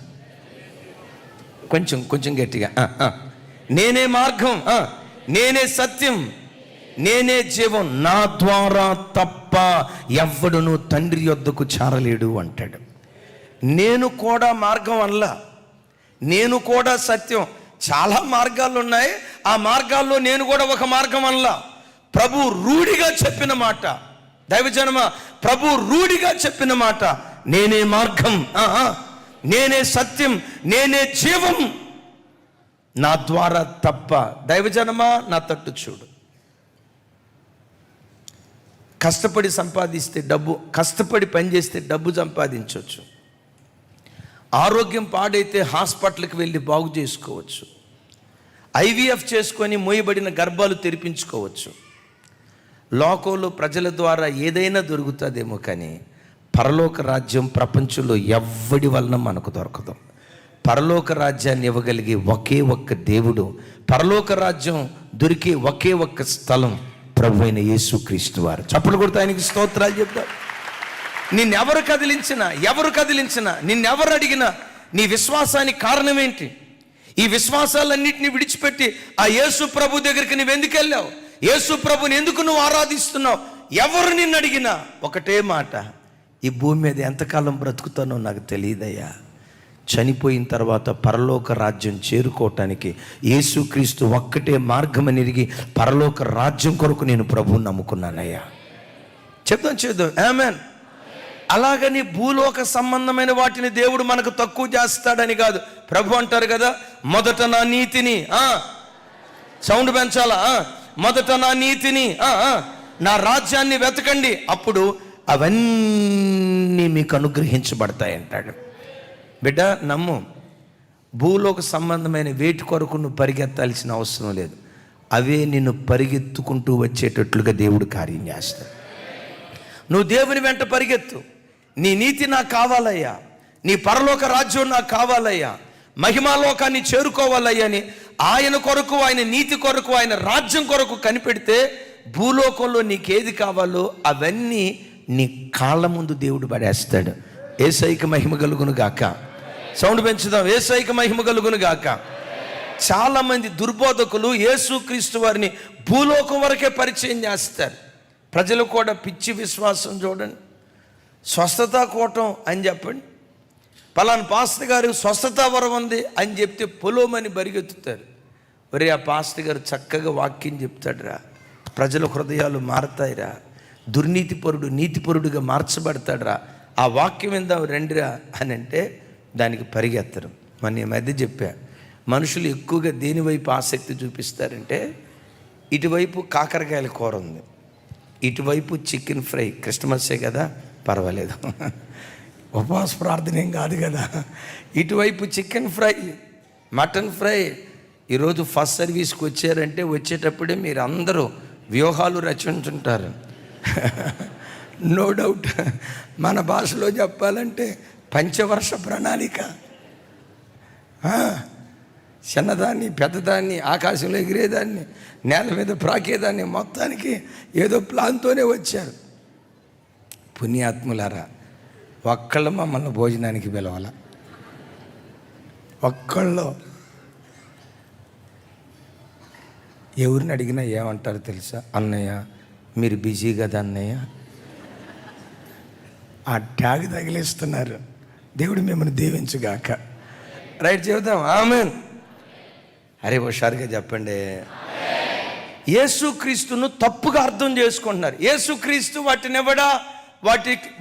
కొంచెం గట్టిగా. నేనే మార్గం, నేనే సత్యం, నేనే జీవం, నా ద్వారా తప్ప ఎవ్వడును తండ్రి యొద్దకు చేరలేడు అంటాడు. నేను కూడా మార్గం అల్లా, నేను కూడా సత్యం. చాలా మార్గాలు ఉన్నాయి, ఆ మార్గాల్లో నేను కూడా ఒక మార్గం అనలా. ప్రభు రూఢిగా చెప్పిన మాట, దైవజనమ, ప్రభు రూఢిగా చెప్పిన మాట, నేనే మార్గం, నేనే సత్యం, నేనే జీవం, నా ద్వారా తప్ప. దైవజనమా, నా తట్టు చూడు. కష్టపడి సంపాదిస్తే డబ్బు, కష్టపడి పనిచేస్తే డబ్బు సంపాదించవచ్చు. ఆరోగ్యం పాడైతే హాస్పిటల్కి వెళ్ళి బాగు చేసుకోవచ్చు. IVF చేసుకొని మోయబడిన గర్భాలు తెరిపించుకోవచ్చు. లోకంలో ప్రజల ద్వారా ఏదైనా దొరుకుతుందేమో, కానీ పరలోక రాజ్యం ప్రపంచంలో ఎవ్వడి వలన మనకు దొరకదు. పరలోక రాజ్యాన్ని ఇవ్వగలిగే ఒకే ఒక్క దేవుడు, పరలోక రాజ్యం దొరికే ఒకే ఒక్క స్థలం ప్రభు అయిన యేసుక్రీస్తు వారు. చప్పట్లు కొడుతూ ఆయనకి స్తోత్రాలు చెప్తారు. నిన్నెవరు కదిలించినా, నిన్నెవరు అడిగినా నీ విశ్వాసానికి కారణం ఏంటి? ఈ విశ్వాసాలన్నింటినీ విడిచిపెట్టి ఆ యేసు ప్రభు దగ్గరికి నువ్వు ఎందుకు వెళ్ళావు? యేసు ప్రభుని ఎందుకు నువ్వు ఆరాధిస్తున్నావు? ఎవరు నిన్ను అడిగినా ఒకటే మాట, ఈ భూమి మీద ఎంతకాలం బ్రతుకుతానో నాకు తెలియదయ్యా. చనిపోయిన తర్వాత పరలోక రాజ్యం చేరుకోవటానికి యేసుక్రీస్తు ఒక్కటే మార్గమని ఎరిగి పరలోక రాజ్యం కొరకు నేను ప్రభువుని నమ్ముకున్నానయ్యా. చేద్దాం ఆమేన్. అలాగని భూలోక సంబంధమైన వాటిని దేవుడు మనకు తక్కువ చేస్తాడని కాదు. ప్రభు అంటారు కదా, మొదట నా నీతిని, సౌండ్ పెంచాలా, మొదట నా నీతిని, నా రాజ్యాన్ని వెతకండి, అప్పుడు అవన్నీ మీకు అనుగ్రహించబడతాయి అంటాడు. బిడ్డ నమ్ము, భూలోక సంబంధమైన వేటి కొరకు నువ్వు పరిగెత్తాల్సిన అవసరం లేదు. అవే నిన్ను పరిగెత్తుకుంటూ వచ్చేటట్లుగా దేవుడు కార్యం చేస్తాడు. నువ్వు దేవుని వెంట పరిగెత్తు. నీ నీతి నాకు కావాలయ్యా, నీ పరలోక రాజ్యం నాకు కావాలయ్యా, మహిమాలోకాన్ని చేరుకోవాలయ్యా అని ఆయన కొరకు, ఆయన నీతి కొరకు, ఆయన రాజ్యం కొరకు కనిపెడితే భూలోకంలో నీకేది కావాలో అవన్నీ నీ కాళ్ళ ముందు దేవుడు పడేస్తాడు. యేసయ్యకి మహిమ కలుగును గాక. సౌండ్ పెంచుదాం. యేసయ్యకి మహిమ కలుగును గాక. చాలామంది దుర్బోధకులు యేసుక్రీస్తు వారిని భూలోకం వరకే పరిచయం చేస్తారు. ప్రజలు కూడా పిచ్చి విశ్వాసం చూడండి. స్వస్థత కూటం అని చెప్పండి, పలానా పాస్టర్ గారు స్వస్థత వరం ఉంది అని చెప్తే పొలోమని బరిగెత్తుతారు. ఒరే, ఆ పాస్టర్ గారు చక్కగా వాక్యం చెప్తాడురా, ప్రజల హృదయాలు మారతాయిరా, దుర్నీతిపరుడు నీతిపరుడుగా మార్చబడతాడురా, ఆ వాక్యం విందాం రండిరా అని అంటే దానికి పరిగెత్తరు. మన ఈ మధ్య చెప్పా, మనుషులు ఎక్కువగా దేనివైపు ఆసక్తి చూపిస్తారంటే, ఇటువైపు కాకరకాయల కూర ఉంది, ఇటువైపు చికెన్ ఫ్రై, క్రిస్మస్సే కదా పర్వాలేదు, ఉపవాస ప్రార్థన ఏం కాదు కదా, ఇటువైపు చికెన్ ఫ్రై, మటన్ ఫ్రై. ఈరోజు ఫస్ట్ సర్వీస్కి వచ్చారంటే వచ్చేటప్పుడే మీరు అందరూ వ్యూహాలు రచించుంటారు. No doubt. మన భాషలో చెప్పాలంటే పంచవర్ష ప్రణాళిక. చిన్నదాన్ని, పెద్దదాన్ని, ఆకాశంలో ఎగిరేదాన్ని, నేల మీద ప్రాకేదాన్ని, మొత్తానికి ఏదో ప్లాన్తోనే వచ్చారు. పుణ్యాత్ములారా, ఒక్కళ్ళు మమ్మల్ని భోజనానికి పిలవాల, ఒక్కళ్ళు. ఎవరిని అడిగినా ఏమంటారు తెలుసా? అన్నయ్య మీరు బిజీ కదా అన్నయ్య. ఆ ట్యాగ్ తగిలేస్తున్నారు. దేవుడు మిమ్మల్ని దీవించుగాక. రైట్, చెబుదాం ఆమేన్. అరే హుషారుగా చెప్పండి. యేసుక్రీస్తును తప్పుగా అర్థం చేసుకుంటున్నారు. యేసుక్రీస్తు వాటిని ఎవడా,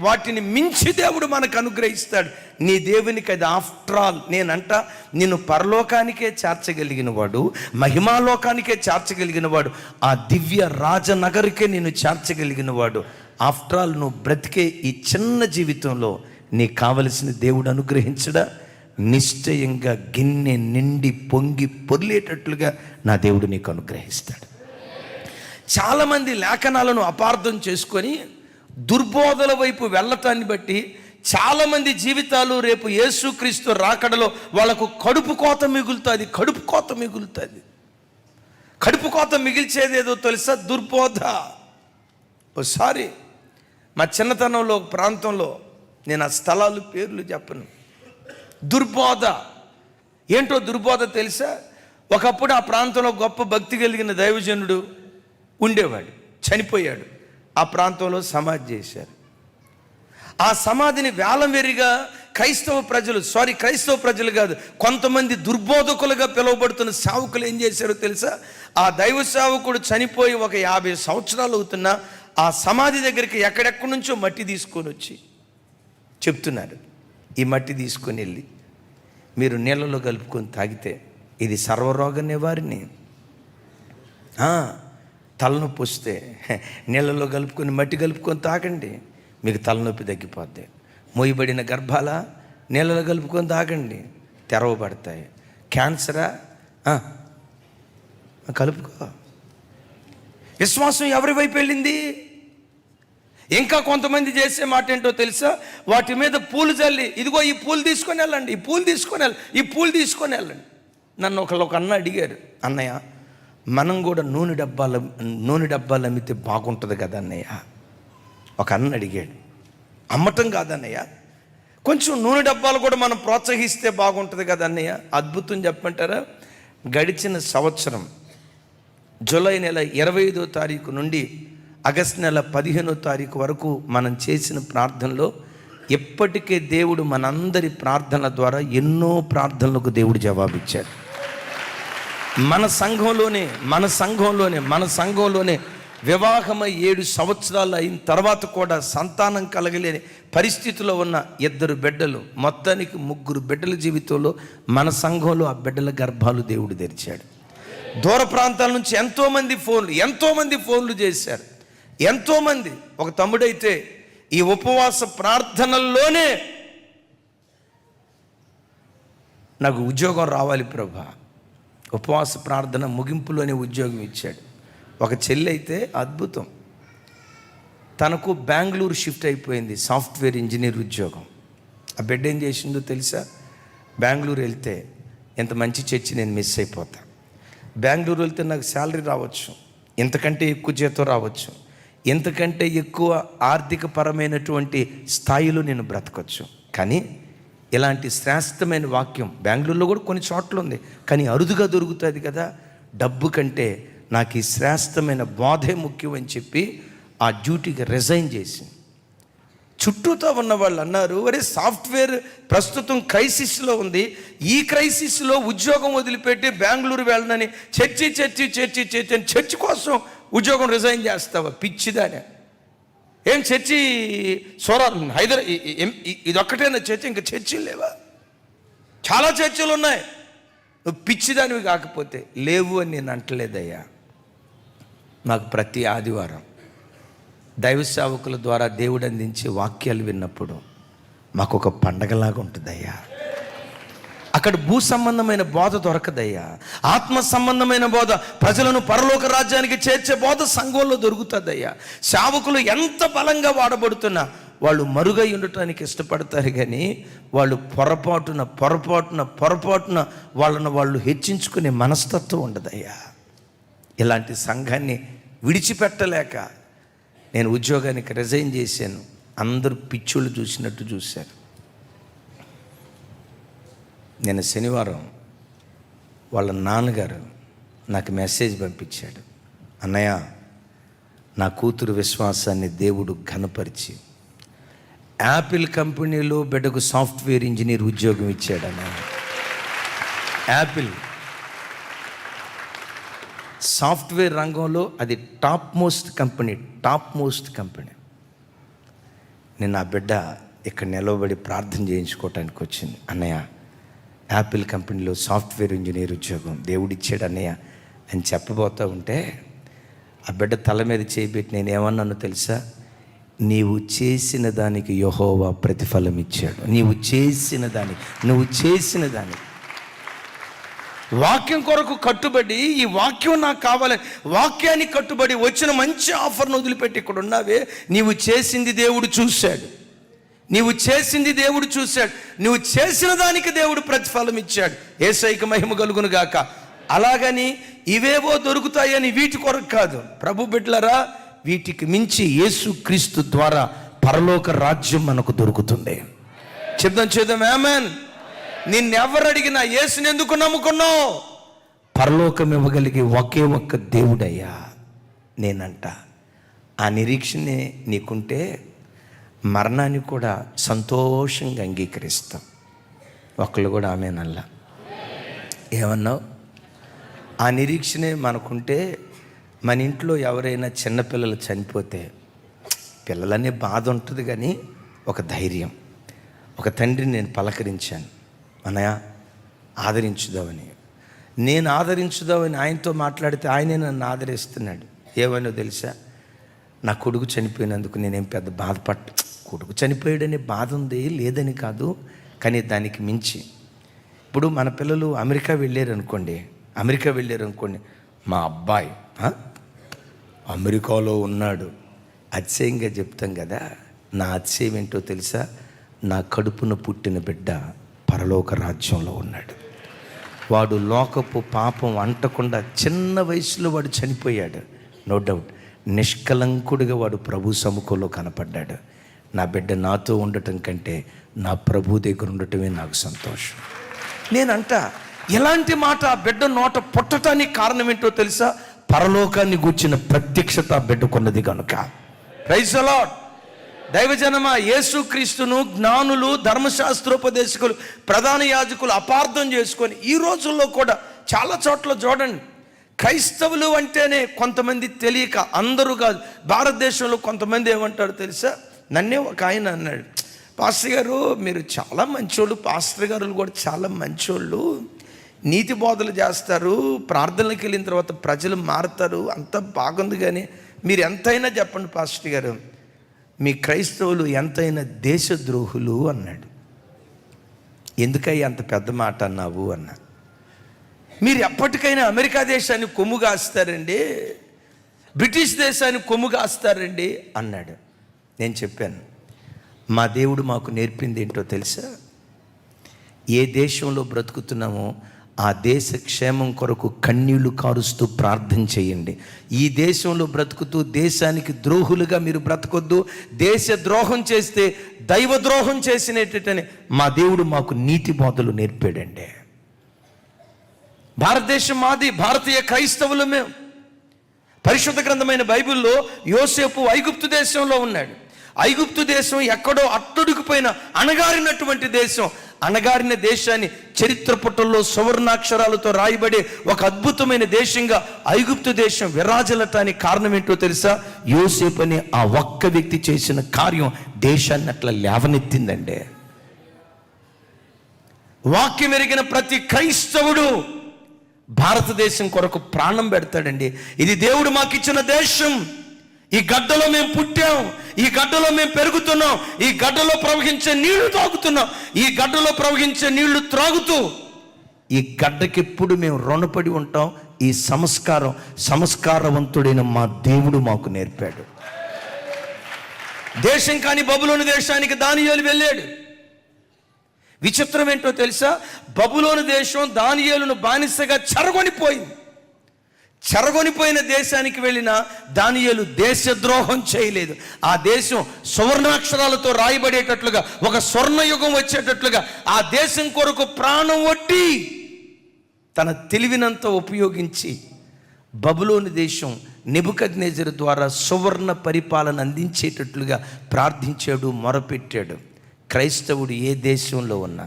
వాటిని మించి దేవుడు మనకు అనుగ్రహిస్తాడు. నీ దేవునికి అది ఆఫ్టర్ ఆల్. నేనంట, నిన్ను పరలోకానికే చేర్చగలిగిన వాడు, మహిమాలోకానికే చేర్చగలిగిన వాడు, ఆ దివ్య రాజనగరికే నేను చేర్చగలిగిన వాడు. ఆఫ్టర్ ఆల్ నువ్వు బ్రతికే ఈ చిన్న జీవితంలో నీకు కావలసిన దేవుడు అనుగ్రహించడా? నిశ్చయంగా గిన్నె నిండి పొంగి పొర్లేటట్లుగా నా దేవుడు నీకు అనుగ్రహిస్తాడు. చాలామంది లేఖనాలను అపార్థం చేసుకొని దుర్బోధల వైపు వెళ్ళటాన్ని బట్టి చాలామంది జీవితాలు రేపు యేసుక్రీస్తు రాకడలో వాళ్ళకు కడుపు కోత మిగులుతుంది. కడుపు కోత మిగిల్చేది ఏదో తెలుసా? దుర్బోధ. ఓసారి మా చిన్నతనంలో ఒక ప్రాంతంలో, నేను ఆ స్థలాలు పేర్లు చెప్పను, దుర్బోధ. ఏంటో దుర్బోధ తెలుసా? ఒకప్పుడు ఆ ప్రాంతంలో గొప్ప భక్తి కలిగిన దైవజనుడు ఉండేవాడు, చనిపోయాడు. ఆ ప్రాంతంలో సమాధి చేశారు. ఆ సమాధిని వేలం వెరిగా క్రైస్తవ ప్రజలు కాదు, కొంతమంది దుర్బోధకులుగా పిలువబడుతున్న సేవకులు ఏం చేశారో తెలుసా? ఆ దైవ సేవకుడు చనిపోయి ఒక 50 సంవత్సరాలు అవుతున్నా ఆ సమాధి దగ్గరికి ఎక్కడెక్కడి నుంచో మట్టి తీసుకొని వచ్చి చెప్తున్నారు, ఈ మట్టి తీసుకొని వెళ్ళి మీరు నీళ్ళలో కలుపుకొని తాగితే ఇది సర్వరోగ నివారిణి. తలనొప్పి వస్తే నీళ్ళలో కలుపుకొని మట్టి కలుపుకొని తాగండి, మీకు తలనొప్పి తగ్గిపోద్ది. మోయబడిన గర్భాల నీళ్ళలో కలుపుకొని తాగండి, తెరవబడతాయి. క్యాన్సరా కలుపుకో. విశ్వాసం ఎవరి వైపు వెళ్ళింది? ఇంకా కొంతమంది చేసే మాట ఏంటో తెలుసా? వాటి మీద పూలు చల్లి, ఇదిగో ఈ పూలు తీసుకొని వెళ్ళండి, ఈ పూలు తీసుకొని వెళ్ళండి. నన్ను ఒక అన్న అడిగారు, అన్నయ్య మనం కూడా నూనె డబ్బాలు అమ్మితే బాగుంటుంది కదా అన్నయ్య. ఒక అన్న అడిగాడు. అమ్మటం కాదన్నయ్య, కొంచెం నూనె డబ్బాలు కూడా మనం ప్రోత్సహిస్తే బాగుంటుంది కదా అన్నయ్య. అద్భుతం చెప్పమంటారా? గడిచిన సంవత్సరం జూలై నెల 25వ తారీఖు నుండి ఆగస్టు నెల 15వ తారీఖు వరకు మనం చేసిన ప్రార్థనలో ఎప్పటికే దేవుడు మనందరి ప్రార్థనల ద్వారా ఎన్నో ప్రార్థనలకు దేవుడు జవాబిచ్చాడు. మన సంఘంలోనే వివాహమై 7 సంవత్సరాలు అయిన తర్వాత కూడా సంతానం కలగలేని పరిస్థితిలో ఉన్న 2 బిడ్డలు, మొత్తానికి 3 బిడ్డల జీవితంలో మన సంఘంలో ఆ బిడ్డల గర్భాలు దేవుడు తెరిచాడు. దూర ప్రాంతాల నుంచి ఎంతోమంది ఫోన్లు చేశారు. ఎంతోమంది, ఒక తమ్ముడైతే ఈ ఉపవాస ప్రార్థనల్లోనే నాకు ఉద్యోగం రావాలి ప్రభా, ఉపవాస ప్రార్థన ముగింపులోనే ఉద్యోగం ఇచ్చాడు. ఒక చెల్లి అయితే అద్భుతం, తనకు బెంగళూరు షిఫ్ట్ అయిపోయింది, సాఫ్ట్వేర్ ఇంజనీర్ ఉద్యోగం. ఆ బిడ్డ ఏం చేసిందో తెలుసా? బెంగళూరు వెళ్తే ఎంత మంచి చర్చి నేను మిస్ అయిపోతా. బెంగళూరు వెళ్తే నాకు శాలరీ రావచ్చు, ఇంతకంటే ఎక్కువ జీతం రావచ్చు, ఇంతకంటే ఎక్కువ ఆర్థిక పరమైనటువంటి స్థాయిలో నేను బ్రతకొచ్చు. కానీ ఇలాంటి శ్రేష్టమైన వాక్యం బెంగళూరులో కూడా కొన్ని చోట్ల ఉంది, కానీ అరుదుగా దొరుకుతుంది కదా. డబ్బు కంటే నాకు ఈ శ్రేష్టమైన బోధే ముఖ్యం అని చెప్పి ఆ డ్యూటీకి రిజైన్ చేసి, చుట్టూతో ఉన్న వాళ్ళు అన్నారు, అరే సాఫ్ట్వేర్ ప్రస్తుతం క్రైసిస్లో ఉంది, ఈ క్రైసిస్లో ఉద్యోగం వదిలిపెట్టి బెంగళూరు వెళ్ళనని చర్చి కోసం ఉద్యోగం రిజైన్ చేస్తావా? పిచ్చిదానే. ఏం చర్చి ఇదొక్కటేనా చర్చి? ఇంకా చర్చిలు లేవా? చాలా చర్చిలు ఉన్నాయి. నువ్వు పిచ్చిదానివి కాకపోతే లేవు అని నేను అంటలేదయ్యా. నాకు ప్రతి ఆదివారం దైవ సేవకుల ద్వారా దేవుడు అందించే వాక్యాలు విన్నప్పుడు మాకు ఒక పండగలాగా ఉంటుందయ్యా. అక్కడ భూ సంబంధమైన బోధ దొరకదయ్యా, ఆత్మ సంబంధమైన బోధ, ప్రజలను పరలోక రాజ్యానికి చేర్చే బోధ సంఘంలో దొరుకుతుందయ్యా. సేవకులు ఎంత బలంగా వాడబడుతున్నా వాళ్ళు మరుగై ఉండటానికి ఇష్టపడతారు, కానీ వాళ్ళు పొరపాటున వాళ్ళను వాళ్ళు హెచ్చించుకునే మనస్తత్వం ఉండదయ్యా. ఇలాంటి సంఘాన్ని విడిచిపెట్టలేక నేను ఉద్యోగానికి రిజైన్ చేశాను. అందరూ పిచ్చోళ్ళు చూసినట్టు చూశారు. నేను శనివారం వాళ్ళ నాన్నగారు నాకు మెసేజ్ పంపించాడు, అన్నయ్య నా కూతురు విశ్వాసాన్ని దేవుడు ఘనపరిచి యాపిల్ కంపెనీలో బిడ్డకు సాఫ్ట్వేర్ ఇంజనీర్ ఉద్యోగం ఇచ్చాడు అన్నయ్య. యాపిల్ సాఫ్ట్వేర్ రంగంలో అది టాప్ మోస్ట్ కంపెనీ. నేను నా బిడ్డ ఇక్కడ నిలవబడి ప్రార్థన చేయించుకోవటానికి వచ్చింది. అన్నయ్య యాపిల్ కంపెనీలో సాఫ్ట్వేర్ ఇంజనీర్ ఉద్యోగం దేవుడిచ్చాడు అన్నయ్య అని చెప్పబోతూ ఉంటే ఆ బిడ్డ తల మీద చేయబెట్టి నేను ఏమన్నానో తెలుసా? నీవు చేసిన దానికి యెహోవా ప్రతిఫలం ఇచ్చాడు. నువ్వు చేసిన దానికి వాక్యం కొరకు కట్టుబడి, ఈ వాక్యం నాకు కావాలి, వాక్యానికి కట్టుబడి వచ్చిన మంచి ఆఫర్ను వదిలిపెట్టి ఇక్కడ ఉన్నావే, నీవు చేసింది దేవుడు చూశాడు. నువ్వు చేసిన దానికి దేవుడు ప్రతిఫలం ఇచ్చాడు. యేసయ్యకు మహిమ కలుగును గాక. అలాగని ఇవేవో దొరుకుతాయని వీటి కొరకు కాదు ప్రభు బిడ్డలారా, వీటికి మించి యేసుక్రీస్తు ద్వారా పరలోక రాజ్యం మనకు దొరుకుతుంది. చేద్దాం ఆమేన్. నిన్నెవరు అడిగినా యేసుని ఎందుకు నమ్ముకున్నావు? పరలోకం ఇవ్వగలిగే ఒకే ఒక్క దేవుడయ్యా నేనంట. ఆ నిరీక్షణే నీకుంటే మరణాన్ని కూడా సంతోషంగా అంగీకరిస్తాం. ఒకళ్ళు కూడా ఆమెనల్లా. ఏమన్నావు? ఆ నిరీక్షణే మనకుంటే మన ఇంట్లో ఎవరైనా చిన్నపిల్లలు చనిపోతే పిల్లలనే బాధ ఉంటుంది, కానీ ఒక ధైర్యం. ఒక తండ్రిని నేను పలకరించాను, అన్నయ్య ఆదరించుదామని. నేను ఆదరించుదామని ఆయనతో మాట్లాడితే ఆయనే నన్ను ఆదరిస్తున్నాడు. ఏమనో తెలుసా? నా కొడుకు చనిపోయినందుకు నేనేం పెద్ద కొడుకు చనిపోయాడనే బాధ ఉంది, లేదని కాదు, కానీ దానికి మించి ఇప్పుడు మన పిల్లలు అమెరికా వెళ్ళారు అనుకోండి, మా అబ్బాయి అమెరికాలో ఉన్నాడు, అతిశయంగా చెప్తాం కదా. నా అతిశయం ఏంటో తెలుసా? నా కడుపున పుట్టిన బిడ్డ పరలోక రాజ్యంలో ఉన్నాడు. వాడు లోకపు పాపం అంటకుండా చిన్న వయసులో వాడు చనిపోయాడు. నో డౌట్, నిష్కలంకుడిగా వాడు ప్రభు సముఖంలో కనపడ్డాడు. నా బిడ్డ నాతో ఉండటం కంటే నా ప్రభు దగ్గర ఉండటమే నాకు సంతోషం. నేనంట ఎలాంటి మాట ఆ బిడ్డ నోట పుట్టడానికి కారణం ఏంటో తెలుసా? పరలోకాన్ని గూర్చిన ప్రత్యక్షత ఆ బిడ్డకున్నది కనుక. Praise the lord. దైవజనమా, యేసుక్రీస్తును జ్ఞానులు, ధర్మశాస్త్రోపదేశకులు, ప్రధాన యాజకులు అపార్థం చేసుకొని ఈ రోజుల్లో కూడా చాలా చోట్ల చూడండి, క్రైస్తవులు అంటేనే కొంతమంది తెలియక, అందరూ కాదు, భారతదేశంలో కొంతమంది ఏమంటారు తెలుసా? నన్నే ఒక ఆయన అన్నాడు, పాస్టర్ గారు మీరు చాలా మంచోళ్ళు, పాస్టర్ గారు కూడా చాలా మంచోళ్ళు, నీతి బోధలు చేస్తారు, ప్రార్థనలకు వెళ్ళిన తర్వాత ప్రజలు మారుతారు, అంతా బాగుంది, కానీ మీరు ఎంతైనా చెప్పండి పాస్టర్ గారు, మీ క్రైస్తవులు ఎంతైనా దేశద్రోహులు అన్నాడు. ఎందుకయ్యా అంత పెద్ద మాట అన్నావు అన్నా. మీరు ఎప్పటికైనా అమెరికా దేశాన్ని కొమ్ము కాస్తారండి, బ్రిటిష్ దేశాన్ని కొమ్ము కాస్తారండి అన్నాడు. నేను చెప్పాను, మా దేవుడు మాకు నేర్పింది ఏంటో తెలుసా? ఏ దేశంలో బ్రతుకుతున్నామో ఆ దేశ క్షేమం కొరకు కన్నీళ్లు కారుస్తూ ప్రార్థన చేయండి. ఈ దేశంలో బ్రతుకుతూ దేశానికి ద్రోహులుగా మీరు బ్రతకొద్దు. దేశ ద్రోహం చేస్తే దైవ ద్రోహం చేసినట్టని మా దేవుడు మాకు నీతి బోధలు నేర్పాడండి. భారతదేశం మాది, భారతీయ క్రైస్తవులు మేము. పరిశుద్ధ గ్రంథమైన బైబిల్లో యోసేపు ఐగుప్తు దేశంలో ఉన్నాడు. ఐగుప్తు దేశం ఎక్కడో అట్టడుగుపోయిన అణగారినటువంటి దేశం. అణగారిన దేశాన్ని చరిత్ర పుటల్లో సువర్ణాక్షరాలతో రాయబడే ఒక అద్భుతమైన దేశంగా ఐగుప్తు దేశం విరాజలటానికి కారణం ఏంటో తెలుసా? యోసేపు అనే ఆ ఒక్క వ్యక్తి చేసిన కార్యం దేశాన్ని అట్లా లేవనెత్తిందండి. వాక్యం ఎరిగిన ప్రతి క్రైస్తవుడు భారతదేశం కొరకు ప్రాణం పెడతాడండి. ఇది దేవుడు మాకు ఇచ్చిన దేశం. ఈ గడ్డలో మేము పుట్టాం, ఈ గడ్డలో మేము పెరుగుతున్నాం, ఈ గడ్డలో ప్రవహించే నీళ్లు తాగుతున్నాం, ఈ గడ్డలో ప్రవహించే నీళ్లు త్రాగుతూ ఈ గడ్డకి ఎప్పుడు మేము రుణపడి ఉంటాం. ఈ సంస్కారవంతుడైన మా దేవుడు మాకు నేర్పాడు. దేశం కాని బబులోను దేశానికి దానియేలు వెళ్ళాడు. విచిత్రం ఏంటో తెలుసా? బబులోను దేశం దానియేలును బానిసగా చెరగొనిపోయిన దేశానికి వెళ్ళిన దానియేలు దేశద్రోహం చేయలేదు. ఆ దేశం సువర్ణాక్షరాలతో రాయబడేటట్లుగా, ఒక స్వర్ణయుగం వచ్చేటట్లుగా ఆ దేశం కొరకు ప్రాణం ఒట్టి తన తెలివినంతా ఉపయోగించి బబులోను దేశం నెబుకద్నెజరు ద్వారా సువర్ణ పరిపాలన అందించేటట్లుగా ప్రార్థించాడు, మొరపెట్టాడు. క్రైస్తవుడు ఏ దేశంలో ఉన్నా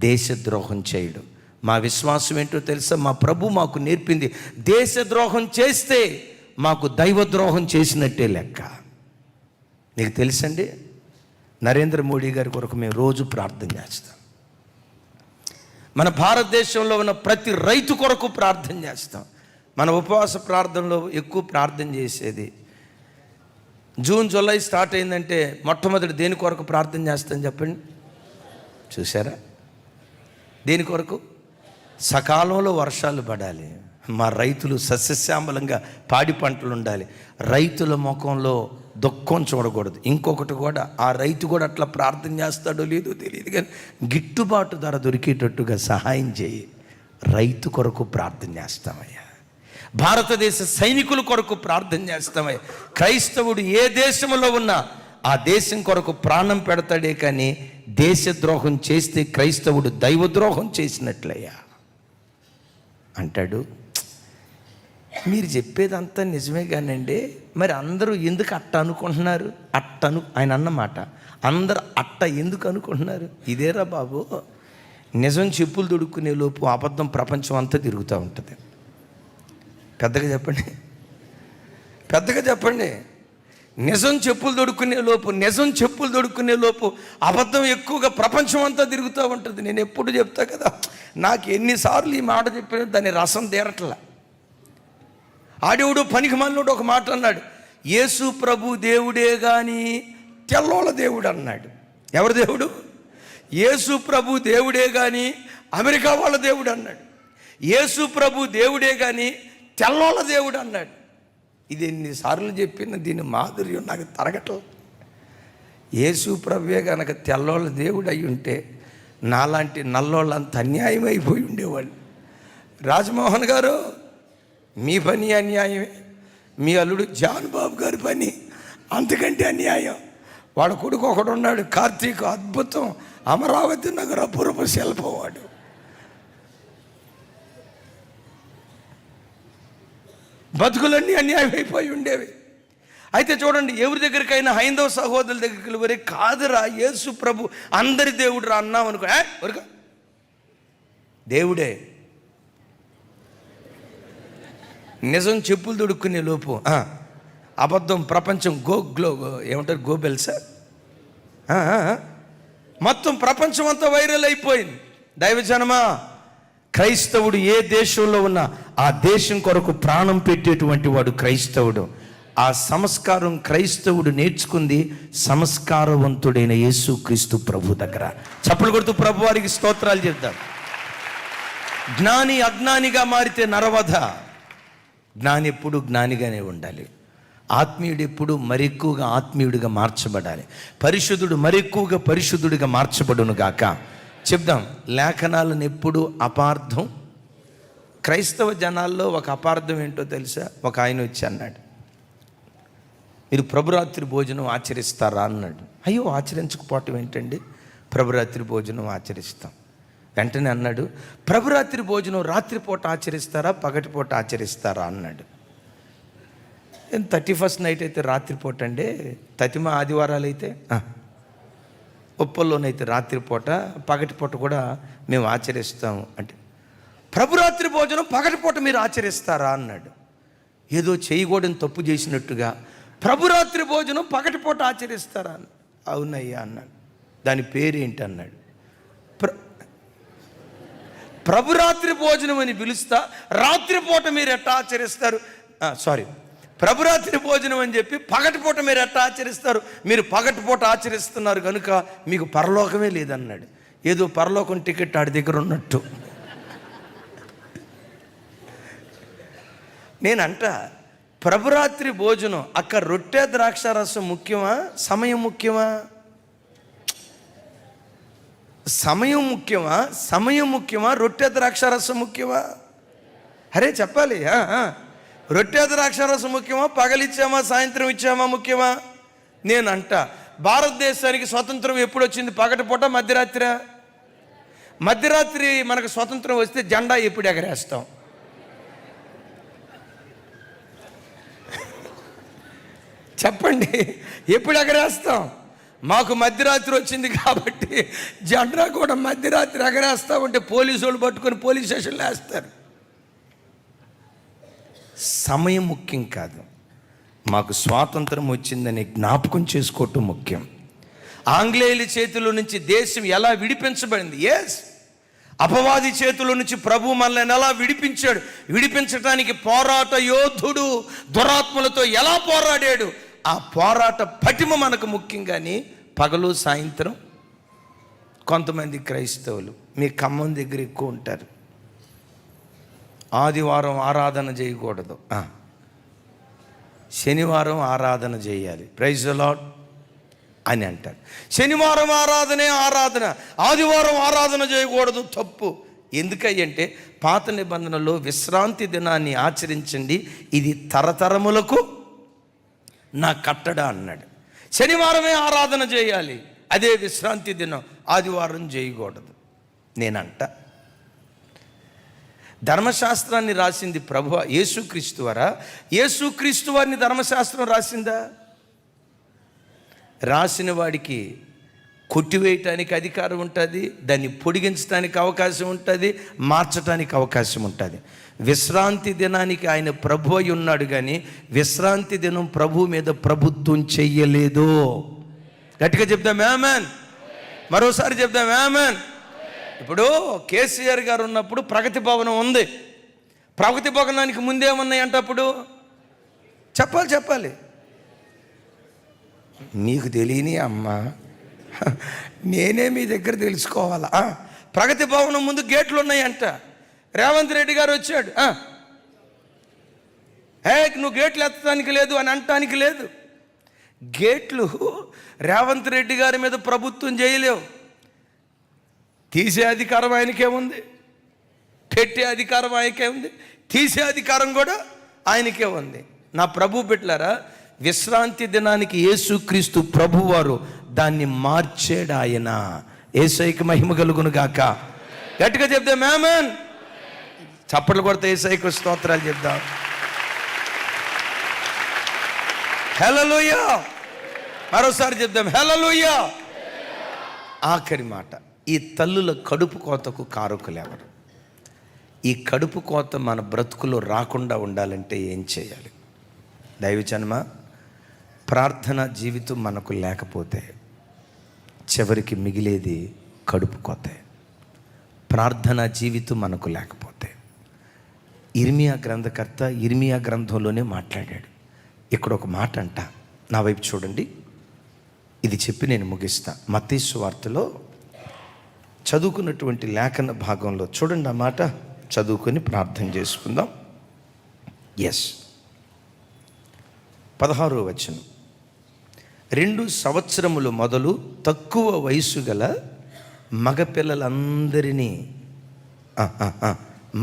దేశద్రోహం చేయడు. మా విశ్వాసం ఏంటో తెలుసా? మా ప్రభు మాకు నేర్పింది, దేశద్రోహం చేస్తే మాకు దైవద్రోహం చేసినట్టే లెక్క. నీకు తెలుసండి, నరేంద్ర మోడీ గారి కొరకు మేము రోజు ప్రార్థన చేస్తాం. మన భారతదేశంలో ఉన్న ప్రతి రైతు కొరకు ప్రార్థన చేస్తాం. మన ఉపవాస ప్రార్థనలో ఎక్కువ ప్రార్థన చేసేది జూన్ జూలై స్టార్ట్ అయిందంటే మొట్టమొదటి దేని కొరకు ప్రార్థన చేస్తాం చెప్పండి? చూసారా? దేని కొరకు? సకాలంలో వర్షాలు పడాలి, మా రైతులు సస్యశ్యామలంగా పాడి పంటలు ఉండాలి, రైతుల ముఖంలో దుఃఖం చూడకూడదు. ఇంకొకటి కూడా, ఆ రైతు కూడా అట్లా ప్రార్థన చేస్తాడో లేదో తెలియదు, కానీ గిట్టుబాటు ధర దొరికేటట్టుగా సహాయం చేయి. రైతు కొరకు ప్రార్థన చేస్తామయ్యా. భారతదేశ సైనికుల కొరకు ప్రార్థన చేస్తామయ్యా. క్రైస్తవుడు ఏ దేశంలో ఉన్నా ఆ దేశం కొరకు ప్రాణం పెడతాడే, కానీ దేశద్రోహం చేస్తే క్రైస్తవుడు దైవద్రోహం చేసినట్లయ్యా అంటాడు. మీరు చెప్పేదంతా నిజమే కానండి, మరి అందరూ ఎందుకు అట్ట అనుకుంటున్నారు? ఆయన అన్నమాట, అందరు అట్ట ఎందుకు అనుకుంటున్నారు? ఇదేరా బాబు, నిజం చెప్పులు దొడుక్కునే లోపు అబద్ధం ప్రపంచం అంతా తిరుగుతూ ఉంటుంది. పెద్దగా చెప్పండి, పెద్దగా చెప్పండి. నిజం చెప్పులు దొడుక్కునే లోపు అబద్ధం ఎక్కువగా ప్రపంచం అంతా తిరుగుతూ ఉంటుంది. నేను ఎప్పుడు చెప్తా కదా, నాకు ఎన్నిసార్లు ఈ మాట చెప్పినా దాని రసం తీరట్లా. ఆడేవుడు పనికి మాలినోడు ఒక మాట అన్నాడు, యేసు ప్రభు దేవుడే కానీ తెల్లోళ్ళ దేవుడు అన్నాడు. ఎవరు దేవుడు? యేసు ప్రభు దేవుడే కానీ అమెరికా వాళ్ళ దేవుడు అన్నాడు. యేసు ప్రభు దేవుడే కానీ తెల్లోళ్ళ దేవుడు అన్నాడు. ఇది ఎన్నిసార్లు చెప్పిన దీని మాధుర్యం నాకు తరగటం. యేసు ప్రభువే కనుక తెల్లోళ్ళ దేవుడు అయి ఉంటే నాలాంటి నల్లోళ్ళంత అన్యాయం అయిపోయి ఉండేవాళ్ళు. రాజమోహన్ గారు, మీ పని అన్యాయమే. మీ అల్లుడు జాన్ బాబు గారి పని అంతకంటే అన్యాయం. వాడు కొడుకు ఒకడు ఉన్నాడు, కార్తీక్, అద్భుతం, అమరావతి నగర పూర్వ శిల్పవాడు. బతుకులన్నీ అన్యాయం అయిపోయి ఉండేవి. అయితే చూడండి, ఎవరి దగ్గరికైనా హైందవ సహోదరుల దగ్గరికి వరే కాదురా యేసు ప్రభు అందరి దేవుడు రా అన్నాం అనుకో, వరక దేవుడే. నిజం చెప్పులు దొడుక్కునే లోపు అబద్ధం ప్రపంచం ఏమంటారు, గోబెల్సా, మొత్తం ప్రపంచం అంతా వైరల్ అయిపోయింది. దైవజనమా, క్రైస్తవుడు ఏ దేశంలో ఉన్నా ఆ దేశం కొరకు ప్రాణం పెట్టేటువంటి వాడు క్రైస్తవుడు. ఆ సంస్కారం క్రైస్తవుడు నేర్చుకుంది సంస్కారవంతుడైన యేసుక్రీస్తు ప్రభు దగ్గర. చప్పలు కొడుతూ ప్రభు వారికి స్తోత్రాలు చెప్తాం. జ్ఞాని అజ్ఞానిగా మారితే నరవధ. జ్ఞాని ఎప్పుడు జ్ఞానిగానే ఉండాలి. ఆత్మీయుడు ఎప్పుడు మరెక్కువగా ఆత్మీయుడిగా మార్చబడాలి. పరిశుద్ధుడు మరెక్కువగా పరిశుద్ధుడిగా మార్చబడును గాక. చెప్దాం, లేఖనాలను ఎప్పుడు అపార్థం. క్రైస్తవ జనాల్లో ఒక అపార్థం ఏంటో తెలుసా? ఒక ఆయన వచ్చి అన్నాడు, మీరు ప్రభురాత్రి భోజనం ఆచరిస్తారా అన్నాడు. అయ్యో, ఆచరించకపోవటం ఏంటండి, ప్రభురాత్రి భోజనం ఆచరిస్తాం. వెంటనే అన్నాడు, ప్రభురాత్రి భోజనం రాత్రిపూట ఆచరిస్తారా పగటిపూట ఆచరిస్తారా అన్నాడు. 31st నైట్ అయితే రాత్రిపూట అండి, తతిమ ఆదివారాలు అయితే ఉప్పల్లోనైతే రాత్రిపూట, పగటిపూట కూడా మేము ఆచరిస్తాము అంటే, ప్రభురాత్రి భోజనం పగటిపూట మీరు ఆచరిస్తారా అన్నాడు. ఏదో చేయకూడని తప్పు చేసినట్టుగా, ప్రభురాత్రి భోజనం పగటిపూట ఆచరిస్తారా? అవునయ్యా అన్నాడు. దాని పేరేంటి అన్నాడు. ప్రభురాత్రి భోజనం అని పిలుస్తా, రాత్రిపూట మీరు ఎట్టా ఆచరిస్తారు? ప్రభురాత్రి భోజనం అని చెప్పి పగటిపూట మీరు ఎట్టా ఆచరిస్తారు? మీరు పగటిపూట ఆచరిస్తున్నారు కనుక మీకు పరలోకమే లేదన్నాడు. ఏదో పరలోకం టికెట్ ఆడి దగ్గర ఉన్నట్టు. నేనంట, ప్రభురాత్రి భోజనం అక్కడ రొట్టె ద్రాక్షారసం ముఖ్యమా, సమయం ముఖ్యమా? సమయం ముఖ్యమా, రొట్టె ద్రాక్షారసం ముఖ్యమా? అరే చెప్పాలి. రొట్టె ద్రాక్షారసం ముఖ్యమా, పగలిచ్చామా సాయంత్రం ఇచ్చామా ముఖ్యమా? నేనంట, భారతదేశానికి స్వతంత్రం ఎప్పుడు వచ్చింది? పగటిపూట మధ్యరాత్రి? మధ్యరాత్రి మనకు స్వతంత్రం వస్తే జెండా ఎప్పుడు ఎగరేస్తాం? చెప్పండి, ఎప్పుడు ఎగరేస్తాం? మాకు మధ్యరాత్రి వచ్చింది కాబట్టి జెండా కూడా మధ్యరాత్రి ఎగరేస్తా ఉంటే పోలీసు వాళ్ళు పట్టుకొని పోలీస్ స్టేషన్లో వేస్తారు. సమయం ముఖ్యం కాదు, మాకు స్వాతంత్రం వచ్చిందని జ్ఞాపకం చేసుకోవటం ముఖ్యం. ఆంగ్లేయుల చేతుల నుంచి దేశం ఎలా విడిపించబడింది? అపవాది చేతుల నుంచి ప్రభు మనల్ని ఎలా విడిపించాడు. విడిపించడానికి పోరాట యోధుడు దురాత్మలతో ఎలా పోరాడాడు, ఆ పోరాట పటిమ మనకు ముఖ్యం. కానీ పగలు సాయంత్రం కొంతమంది క్రైస్తవులు మీ ఖమ్మం దగ్గర ఎక్కువ ఉంటారు, ఆదివారం ఆరాధన చేయకూడదు, శనివారం ఆరాధన చేయాలి, ప్రైజ్ ది లార్డ్ అని అంటారు. శనివారం ఆరాధన, ఆదివారం ఆరాధన చేయకూడదు, తప్పు. ఎందుకంటే పాత నిబంధనలో విశ్రాంతి దినాన్ని ఆచరించండి, ఇది తరతరములకు నా కట్టడ అన్నాడు. శనివారమే ఆరాధన చేయాలి, అదే విశ్రాంతి దినం, ఆదివారం చేయకూడదు. నేనంట, ధర్మశాస్త్రాన్ని రాసింది ప్రభు యేసుక్రీస్తు వారా? యేసుక్రీస్తు వారిని ధర్మశాస్త్రం రాసిందా? రాసిన వాడికి కొట్టివేయటానికి అధికారం ఉంటుంది, దాన్ని పొడిగించడానికి అవకాశం ఉంటుంది, మార్చడానికి అవకాశం ఉంటుంది. విశ్రాంతి దినానికి ఆయన ప్రభు అయి ఉన్నాడు, కానీ విశ్రాంతి దినం ప్రభు మీద ప్రభుత్వం చెయ్యలేదు. గట్టిగా చెప్దాం ఆమేన్. మరోసారి చెప్దాం ఆమేన్. ఇప్పుడు కేసీఆర్ గారు ఉన్నప్పుడు ప్రగతి భవనం ఉంది. ప్రగతి భవనానికి ముందేమున్నాయి అంటే అప్పుడు చెప్పాలి. మీకు తెలియని అమ్మా, నేనే మీ దగ్గర తెలుసుకోవాలా? ప్రగతి భవనం ముందు గేట్లు ఉన్నాయంట. రేవంత్ రెడ్డి గారు వచ్చాడు, నువ్వు గేట్లు ఎత్తడానికి లేదు అని అనటానికి లేదు. గేట్లు రేవంత్ రెడ్డి గారి మీద ప్రభుత్వం చేయలేవు. తీసే అధికారం ఆయనకే ఉంది, పెట్టే అధికారం ఆయనకే ఉంది, తీసే అధికారం కూడా ఆయనకే ఉంది. నా ప్రభు బిడ్డలారా, విశ్రాంతి దినానికి యేసుక్రీస్తు ప్రభువారు దాన్ని మార్చాడు. ఆయన యేసయ్యకి మహిమ కలుగును గాక. గట్టిగా చెప్దాం ఆమేన్. చప్పట్లు కొడితే యేసయ్యకు స్తోత్రాలు చెప్దాం. హల్లెలూయా. మరోసారి చెప్దాం హల్లెలూయా. ఆఖరి మాట, ఈ తల్లుల కడుపు కోతకు కారకులు ఎవరు? ఈ కడుపు కోత మన బ్రతుకులో రాకుండా ఉండాలంటే ఏం చేయాలి? దైవజనమ, ప్రార్థనా జీవితం మనకు లేకపోతే చివరికి మిగిలేది కడుపు కోతే. ప్రార్థనా జీవితం మనకు లేకపోతే, ఇర్మియా గ్రంథకర్త ఇర్మియా గ్రంథంలోనే మాట్లాడాడు. ఇక్కడ ఒక మాట అంట, నా వైపు చూడండి, ఇది చెప్పి నేను ముగిస్తా. మత్తయి సువార్తలో చదువుకున్నటువంటి లేఖన భాగంలో చూడండి, ఆ మాట చదువుకొని ప్రార్థన చేసుకుందాం. 16వ వచనం. 2 సంవత్సరములు మొదలు తక్కువ వయసు గల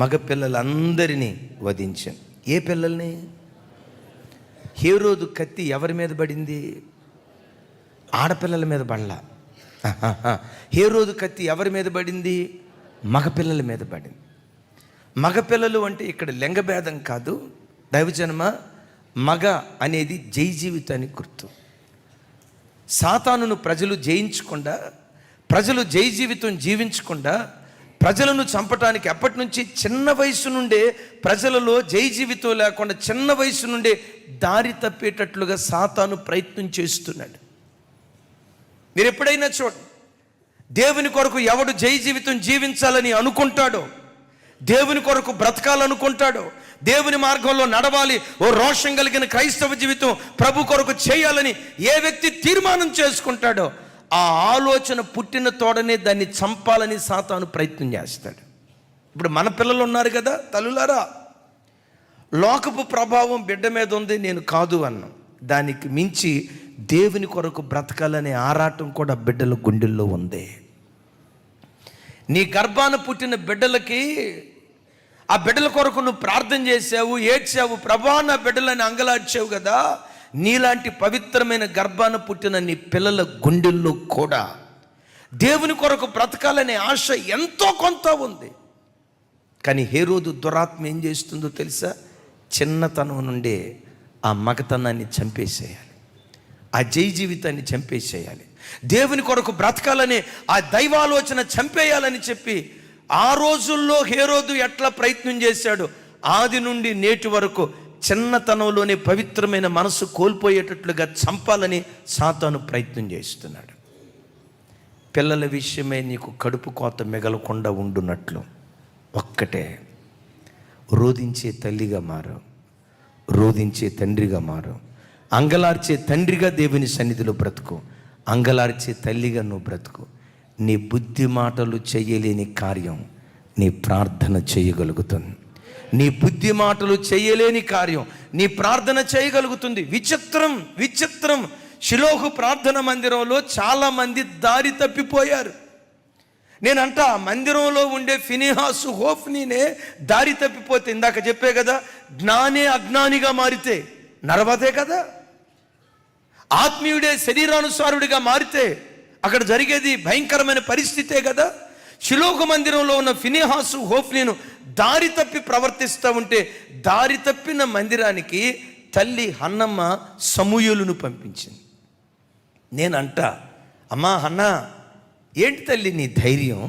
మగపిల్లలందరినీ వధించాను. ఏ పిల్లల్ని? హేరోదు కత్తి ఎవరి మీద పడింది? ఆడపిల్లల మీద పడలా. హేరోదు కత్తి ఎవరి మీద పడింది? మగపిల్లల మీద పడింది. మగపిల్లలు అంటే ఇక్కడ లింగభేదం కాదు దైవజనమ. మగ అనేది జై జీవితానికి గుర్తు. సాతానును ప్రజలు జయించకుండా, ప్రజలు జై జీవితం జీవించకుండా, ప్రజలను చంపటానికి అప్పటి నుంచి చిన్న వయసు నుండే ప్రజలలో జై జీవితం లేకుండా చిన్న వయసు నుండే దారి తప్పేటట్లుగా సాతాను ప్రయత్నం చేస్తున్నాడు. మీరు ఎప్పుడైనా చూడండి, దేవుని కొరకు ఎవడు జై జీవితం జీవించాలని అనుకుంటాడో, దేవుని కొరకు బ్రతకాలనుకుంటాడో, దేవుని మార్గంలో నడవాలి, ఓ రోషం కలిగిన క్రైస్తవ జీవితం ప్రభు కొరకు చేయాలని ఏ వ్యక్తి తీర్మానం చేసుకుంటాడో, ఆ ఆలోచన పుట్టిన తోడనే దాన్ని చంపాలని సాతాను ప్రయత్నం చేస్తాడు. ఇప్పుడు మన పిల్లలు ఉన్నారు కదా తల్లులారా, లోకపు ప్రభావం బిడ్డ మీద ఉంది, నేను కాదు అన్నాం. దానికి మించి దేవుని కొరకు బ్రతకాలనే ఆరాటం కూడా బిడ్డల గుండెల్లో ఉంది. నీ గర్భాన పుట్టిన బిడ్డలకి, ఆ బిడ్డల కొరకు నువ్వు ప్రార్థన చేసావు, ఏడ్చావు, ప్రభా నా బిడ్డలని అంగలార్చావు కదా. నీలాంటి పవిత్రమైన గర్భాన పుట్టిన నీ పిల్లల గుండెల్లో కూడా దేవుని కొరకు బ్రతకాలనే ఆశ ఎంతో కొంత ఉంది. కానీ హేరోదు దురాత్మ ఏం చేస్తుందో తెలుసా? చిన్నతనం నుండే ఆ మగతనాన్ని చంపేసేయాలి, ఆ జై జీవితాన్ని చంపేసేయాలి, దేవుని కొరకు బ్రతకాలని ఆ దైవాలోచన చంపేయాలని చెప్పి ఆ రోజుల్లో హేరోదు ఎట్లా ప్రయత్నం చేశాడు, ఆది నుండి నేటి వరకు చిన్నతనంలోనే పవిత్రమైన మనసు కోల్పోయేటట్లుగా చంపాలని సాతాను ప్రయత్నం చేస్తున్నాడు. పిల్లల విషయమై నీకు కడుపు కోత మిగలకుండా ఉండునట్లు ఒక్కటే, రోదించే తల్లిగా మారు, రోదించే తండ్రిగా మారు. అంగలార్చే తండ్రిగా దేవుని సన్నిధిలో బ్రతుకు, అంగలార్చే తల్లిగా నువ్వు బ్రతుకు. నీ బుద్ధి మాటలు చేయలేని కార్యం నీ ప్రార్థన చేయగలుగుతుంది. నీ బుద్ధి మాటలు చేయలేని కార్యం నీ ప్రార్థన చేయగలుగుతుంది. విచిత్రం షిలోహు ప్రార్థన మందిరంలో చాలామంది దారి తప్పిపోయారు. నేనంట ఆ మందిరంలో ఉండే ఫినెహాసు హోఫ్నీనే దారి తప్పిపోతే, ఇందాక చెప్పే కదా, జ్ఞానే అజ్ఞానిగా మారితే నరవతే కదా, ఆత్మీయుడే శరీరానుసారుడిగా మారితే అక్కడ జరిగేది భయంకరమైన పరిస్థితే కదా. షిలోహు మందిరంలో ఉన్న ఫినెహాసు హోఫ్నీను దారి తప్పి ప్రవర్తిస్తూ ఉంటే, దారి తప్పిన మందిరానికి తల్లి హన్నమ్మ సమూయేలును పంపించింది. నేనంట, అమ్మా హన్నా, ఏంటి తల్లి నీ ధైర్యం?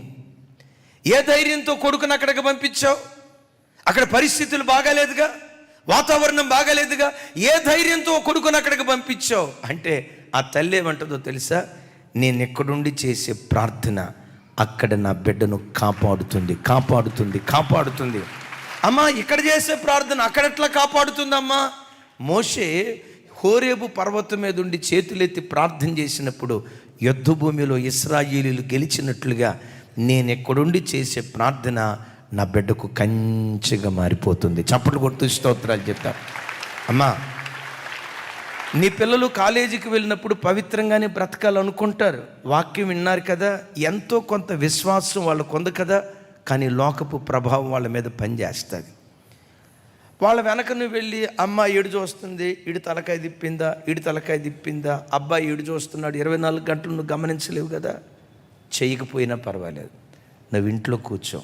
ఏ ధైర్యంతో కొడుకుని అక్కడికి పంపించావు? అక్కడ పరిస్థితులు బాగాలేదుగా, వాతావరణం బాగాలేదుగా, ఏ ధైర్యంతో కొడుకుని అక్కడికి పంపించావు అంటే ఆ తల్లి ఏమంటుందో తెలుసా? నేను ఎక్కడుండి చేసే ప్రార్థన అక్కడ నా బిడ్డను కాపాడుతుంది, కాపాడుతుంది, కాపాడుతుంది. అమ్మా ఇక్కడ చేసే ప్రార్థన అక్కడ ఎట్లా కాపాడుతుందమ్మా? మోషే హోరేబు పర్వతం మీద ఉండి చేతులెత్తి ప్రార్థన చేసినప్పుడు యుద్ధ భూమిలో ఇశ్రాయేలీయులు గెలిచినట్లుగా నేను ఎక్కడుండి చేసే ప్రార్థన నా బిడ్డకు కంచెగా మారిపోతుంది. చప్పట్లు కొడుతూ స్తోత్రాలు చెప్తారు. అమ్మా, నీ పిల్లలు కాలేజీకి వెళ్ళినప్పుడు పవిత్రంగానే బ్రతకాలనుకుంటారు. వాక్యం విన్నారు కదా, ఎంతో కొంత విశ్వాసం వాళ్ళకు ఉంది కదా, కానీ లోకపు ప్రభావం వాళ్ళ మీద పనిచేస్తుంది. వాళ్ళ వెనక నువ్వు వెళ్ళి అమ్మ ఏడు చూస్తుంది, ఇడి తలకాయ తిప్పిందా, ఇడి తలకాయ తిప్పిందా, అబ్బాయి ఏడు చూస్తున్నాడు, 24 గంటలు నువ్వు గమనించలేవు కదా. చేయకపోయినా పర్వాలేదు, నువ్వు ఇంట్లో కూర్చో.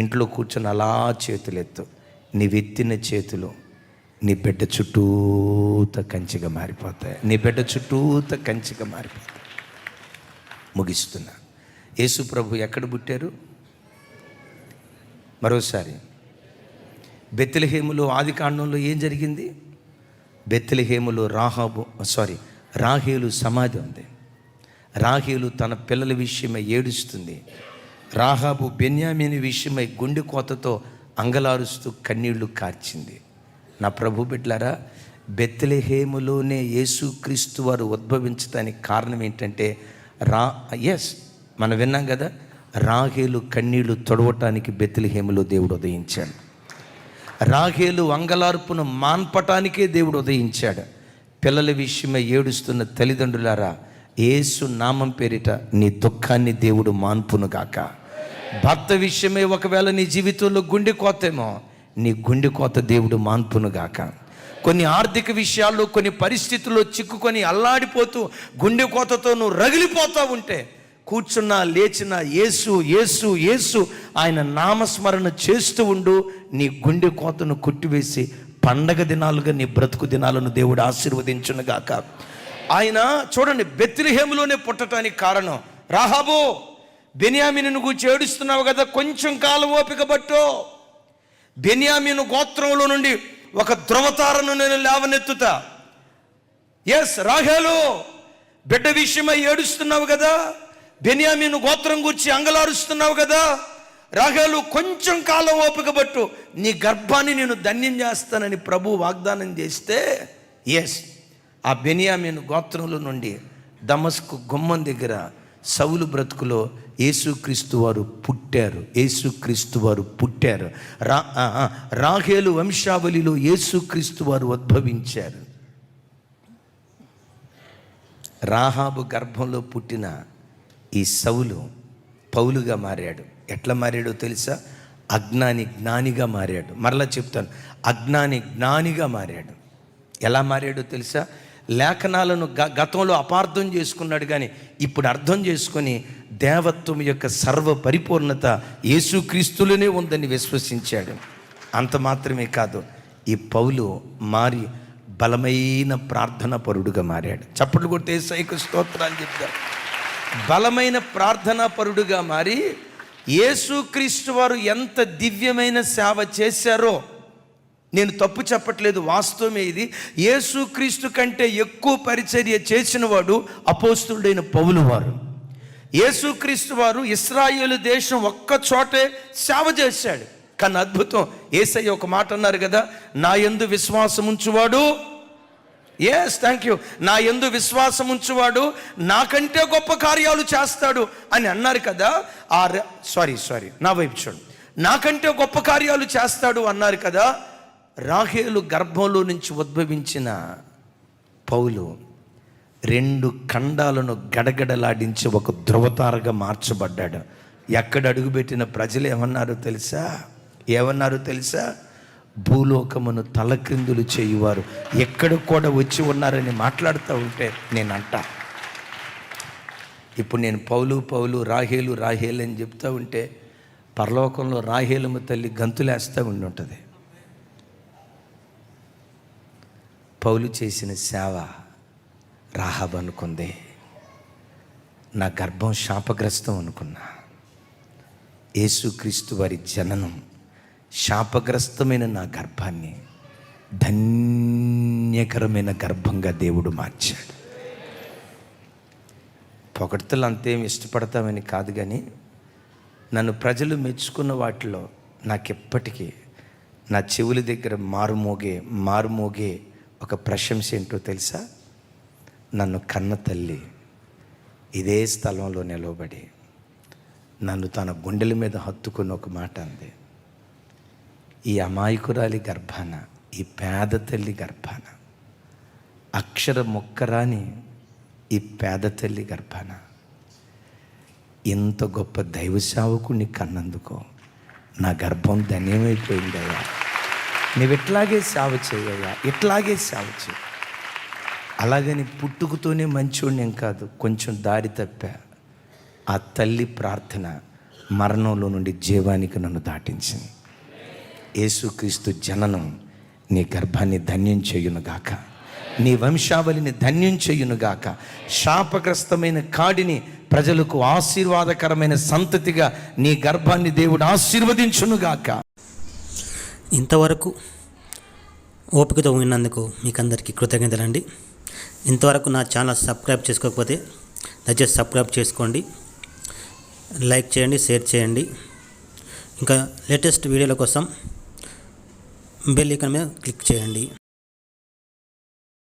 ఇంట్లో కూర్చొని అలా చేతులెత్తు. నీవెత్తిన చేతులు నీ బిడ్డ చుట్టూత కంచిగా మారిపోతాయి. నీ బిడ్డ చుట్టూత కంచిగా మారిపోతాయి. ముగిస్తున్నా. యేసు ప్రభు ఎక్కడ పుట్టారు? మరోసారి బెత్లెహేములో ఆదికాండంలో ఏం జరిగింది? బెత్లెహేములో రాహేలు సమాధి ఉంది. రాహేలు తన పిల్లల విషయమై ఏడుస్తుంది. రాహాబు బెన్యామీని విషయమై గుండె కోతతో అంగలారుస్తూ కన్నీళ్లు కార్చింది. నా ప్రభు బిడ్డలారా, బెత్లెహేములోనే యేసుక్రీస్తు వారు ఉద్భవించడానికి కారణం ఏంటంటే మనం విన్నాం కదా, రాహేలు కన్నీళ్లు తొడవటానికి బెత్లెహేములో దేవుడు ఉదయించాడు. రాహేలు అంగలార్పును మాన్పటానికే దేవుడు ఉదయించాడు. పిల్లల విషయమై ఏడుస్తున్న తల్లిదండ్రులారా, యేసు నామం పేరిట నీ దుఃఖాన్ని దేవుడు మాన్పును గాక. భర్త విషయమై ఒకవేళ నీ జీవితంలో గుండె కోతేమో, నీ గుండె కోత దేవుడు మాన్పును గాక. కొన్ని ఆర్థిక విషయాల్లో కొన్ని పరిస్థితుల్లో చిక్కుకొని అల్లాడిపోతూ గుండె కోతతో నువ్వు రగిలిపోతూ ఉంటే, కూర్చున్నా లేచినా యేసు యేసు యేసు ఆయన నామస్మరణ చేస్తూ ఉండు. నీ గుండె కోతను కొట్టివేసి పండగ దినాలుగా నీ బ్రతుకు దినాలను దేవుడు ఆశీర్వదించునుగాక. ఆయన చూడండి, బెత్లెహేములోనే పుట్టడానికి కారణం రాహాబు, బెన్యామీను గురించి ఏడుస్తున్నావు కదా, కొంచెం కాలం ఓపిక పట్టు. బెన్యామీను గోత్రంలో నుండి ఒక ధ్రువతారను నేను లేవనెత్తుతా. రాహేలు, బిడ్డ విషయమై ఏడుస్తున్నావు కదా, బెన్యామీను గోత్రం గురించి అంగలారుస్తున్నావు కదా, రాహేలు కొంచెం కాలం ఓపిక పట్టు, నీ గర్భాన్ని నేను ధన్యం చేస్తానని ప్రభు వాగ్దానం చేస్తే, ఆ బెన్యామీను గోత్రంలో నుండి దమస్కు గుమ్మం దగ్గర సౌలు బ్రతుకులో యేసుక్రీస్తు వారు పుట్టారు. యేసుక్రీస్తు వారు పుట్టారు. రాహేలు వంశావళిలో యేసుక్రీస్తు వారు ఉద్భవించారు. రాహాబు గర్భంలో పుట్టిన ఈ సౌలు పౌలుగా మారాడు. ఎట్లా మారాడో తెలుసా? అజ్ఞాని జ్ఞానిగా మారాడు. మరలా చెప్తాను, అజ్ఞాని జ్ఞానిగా మారాడు. ఎలా మారాడో తెలుసా? లేఖనాలను గతంలో అపార్థం చేసుకున్నాడు, కానీ ఇప్పుడు అర్థం చేసుకొని దేవత్వం యొక్క సర్వ పరిపూర్ణత యేసుక్రీస్తులోనే ఉందని విశ్వసించాడు. అంత మాత్రమే కాదు, ఈ పౌలు మారి బలమైన ప్రార్థన పరుడుగా మారాడు. చప్పట్లు కొట్టి యేసయ్యకు స్తోత్రాలు చెప్తారు. బలమైన ప్రార్థనా పరుడుగా మారి యేసుక్రీస్తు వారు ఎంత దివ్యమైన సేవ చేశారో, నేను తప్పు చెప్పట్లేదు, వాస్తవమే ఇది. యేసుక్రీస్తు కంటే ఎక్కువ పరిచర్య చేసిన వాడు అపోస్తులుడైన పౌలు వారు. యేసుక్రీస్తు వారు ఇశ్రాయేలు దేశం ఒక్క చోటే సేవ చేశాడు. కానీ అద్భుతం, యేసయ్య ఒక మాట అన్నారు కదా, నా యందు విశ్వాసం ఉంచువాడు, నా యందు విశ్వాసం ఉంచువాడు నాకంటే గొప్ప కార్యాలు చేస్తాడు అని అన్నారు కదా. నా వైపు చూడు, నాకంటే గొప్ప కార్యాలు చేస్తాడు అన్నారు కదా. రాహేలు గర్భంలో నుంచి ఉద్భవించిన పౌలు 2 ఖండాలను గడగడలాడించి ఒక ధ్రువతారగా మార్చబడ్డాడు. ఎక్కడ అడుగుపెట్టిన ప్రజలు ఏమన్నారో తెలుసా? భూలోకమును తలక్రిందులు చేయువారు ఎక్కడ కూడా వచ్చి ఉన్నారని మాట్లాడుతూ ఉంటే నేనంట, ఇప్పుడు నేను పౌలు రాహేలు అని చెప్తూ ఉంటే పరలోకంలో రాహేలమ్మ తల్లి గంతులేస్తూ ఉంటుంది. పౌలు చేసిన సేవ రాహాబు అనుకుంది, నా గర్భం శాపగ్రస్తం అనుకున్నా. యేసుక్రీస్తు వారి జననం శాపగ్రస్తమైన నా గర్భాన్ని ధన్యకరమైన గర్భంగా దేవుడు మార్చాడు. పొగడ్తలు అంతేం ఇష్టపడతామని కాదు, కానీ నన్ను ప్రజలు మెచ్చుకున్న వాటిలో నాకెప్పటికీ నా చెవుల దగ్గర మారుమోగే ఒక ప్రశంస ఏంటో తెలుసా? నన్ను కన్న తల్లి ఇదే స్థలంలో నిలవబడి నన్ను తన గుండెల మీద హత్తుకున్న ఒక మాట అంది. ఈ అమాయకురాలి గర్భాన, ఈ పేద తల్లి గర్భాన, అక్షర మొక్కరాని ఈ పేద తల్లి గర్భాన ఇంత గొప్ప దైవ సేవకుని కన్నందుకో నా గర్భం ధన్యమైపోయిందయ్యా. నువ్వు ఇట్లాగే సేవ చేయయ్యా, ఇట్లాగే సేవ చేయి. అలాగని పుట్టుకతోనే మంచోడిని ఏం కాదు, కొంచెం దారి తప్పా. ఆ తల్లి ప్రార్థన మరణంలో నుండి జీవానికి నన్ను దాటించింది. యేసుక్రీస్తు జననం నీ గర్భాన్ని ధన్యం చేయునుగాక, నీ వంశావళిని ధన్యం చేయునుగాక. శాపగ్రస్తమైన కాడిని ప్రజలకు ఆశీర్వాదకరమైన సంతతిగా నీ గర్భాన్ని దేవుడు ఆశీర్వదించునుగాక. ఇంతవరకు ఓపికతో విన్నందుకు మీకు అందరికీ కృతజ్ఞతలండి. ఇంతవరకు నా ఛానల్ సబ్స్క్రైబ్ చేసుకోకపోతే దయచేసి సబ్స్క్రైబ్ చేసుకోండి, లైక్ చేయండి, షేర్ చేయండి. ఇంకా లేటెస్ట్ వీడియోల కోసం బెల్ ఐకాన్ మీద క్లిక్ చేయండి.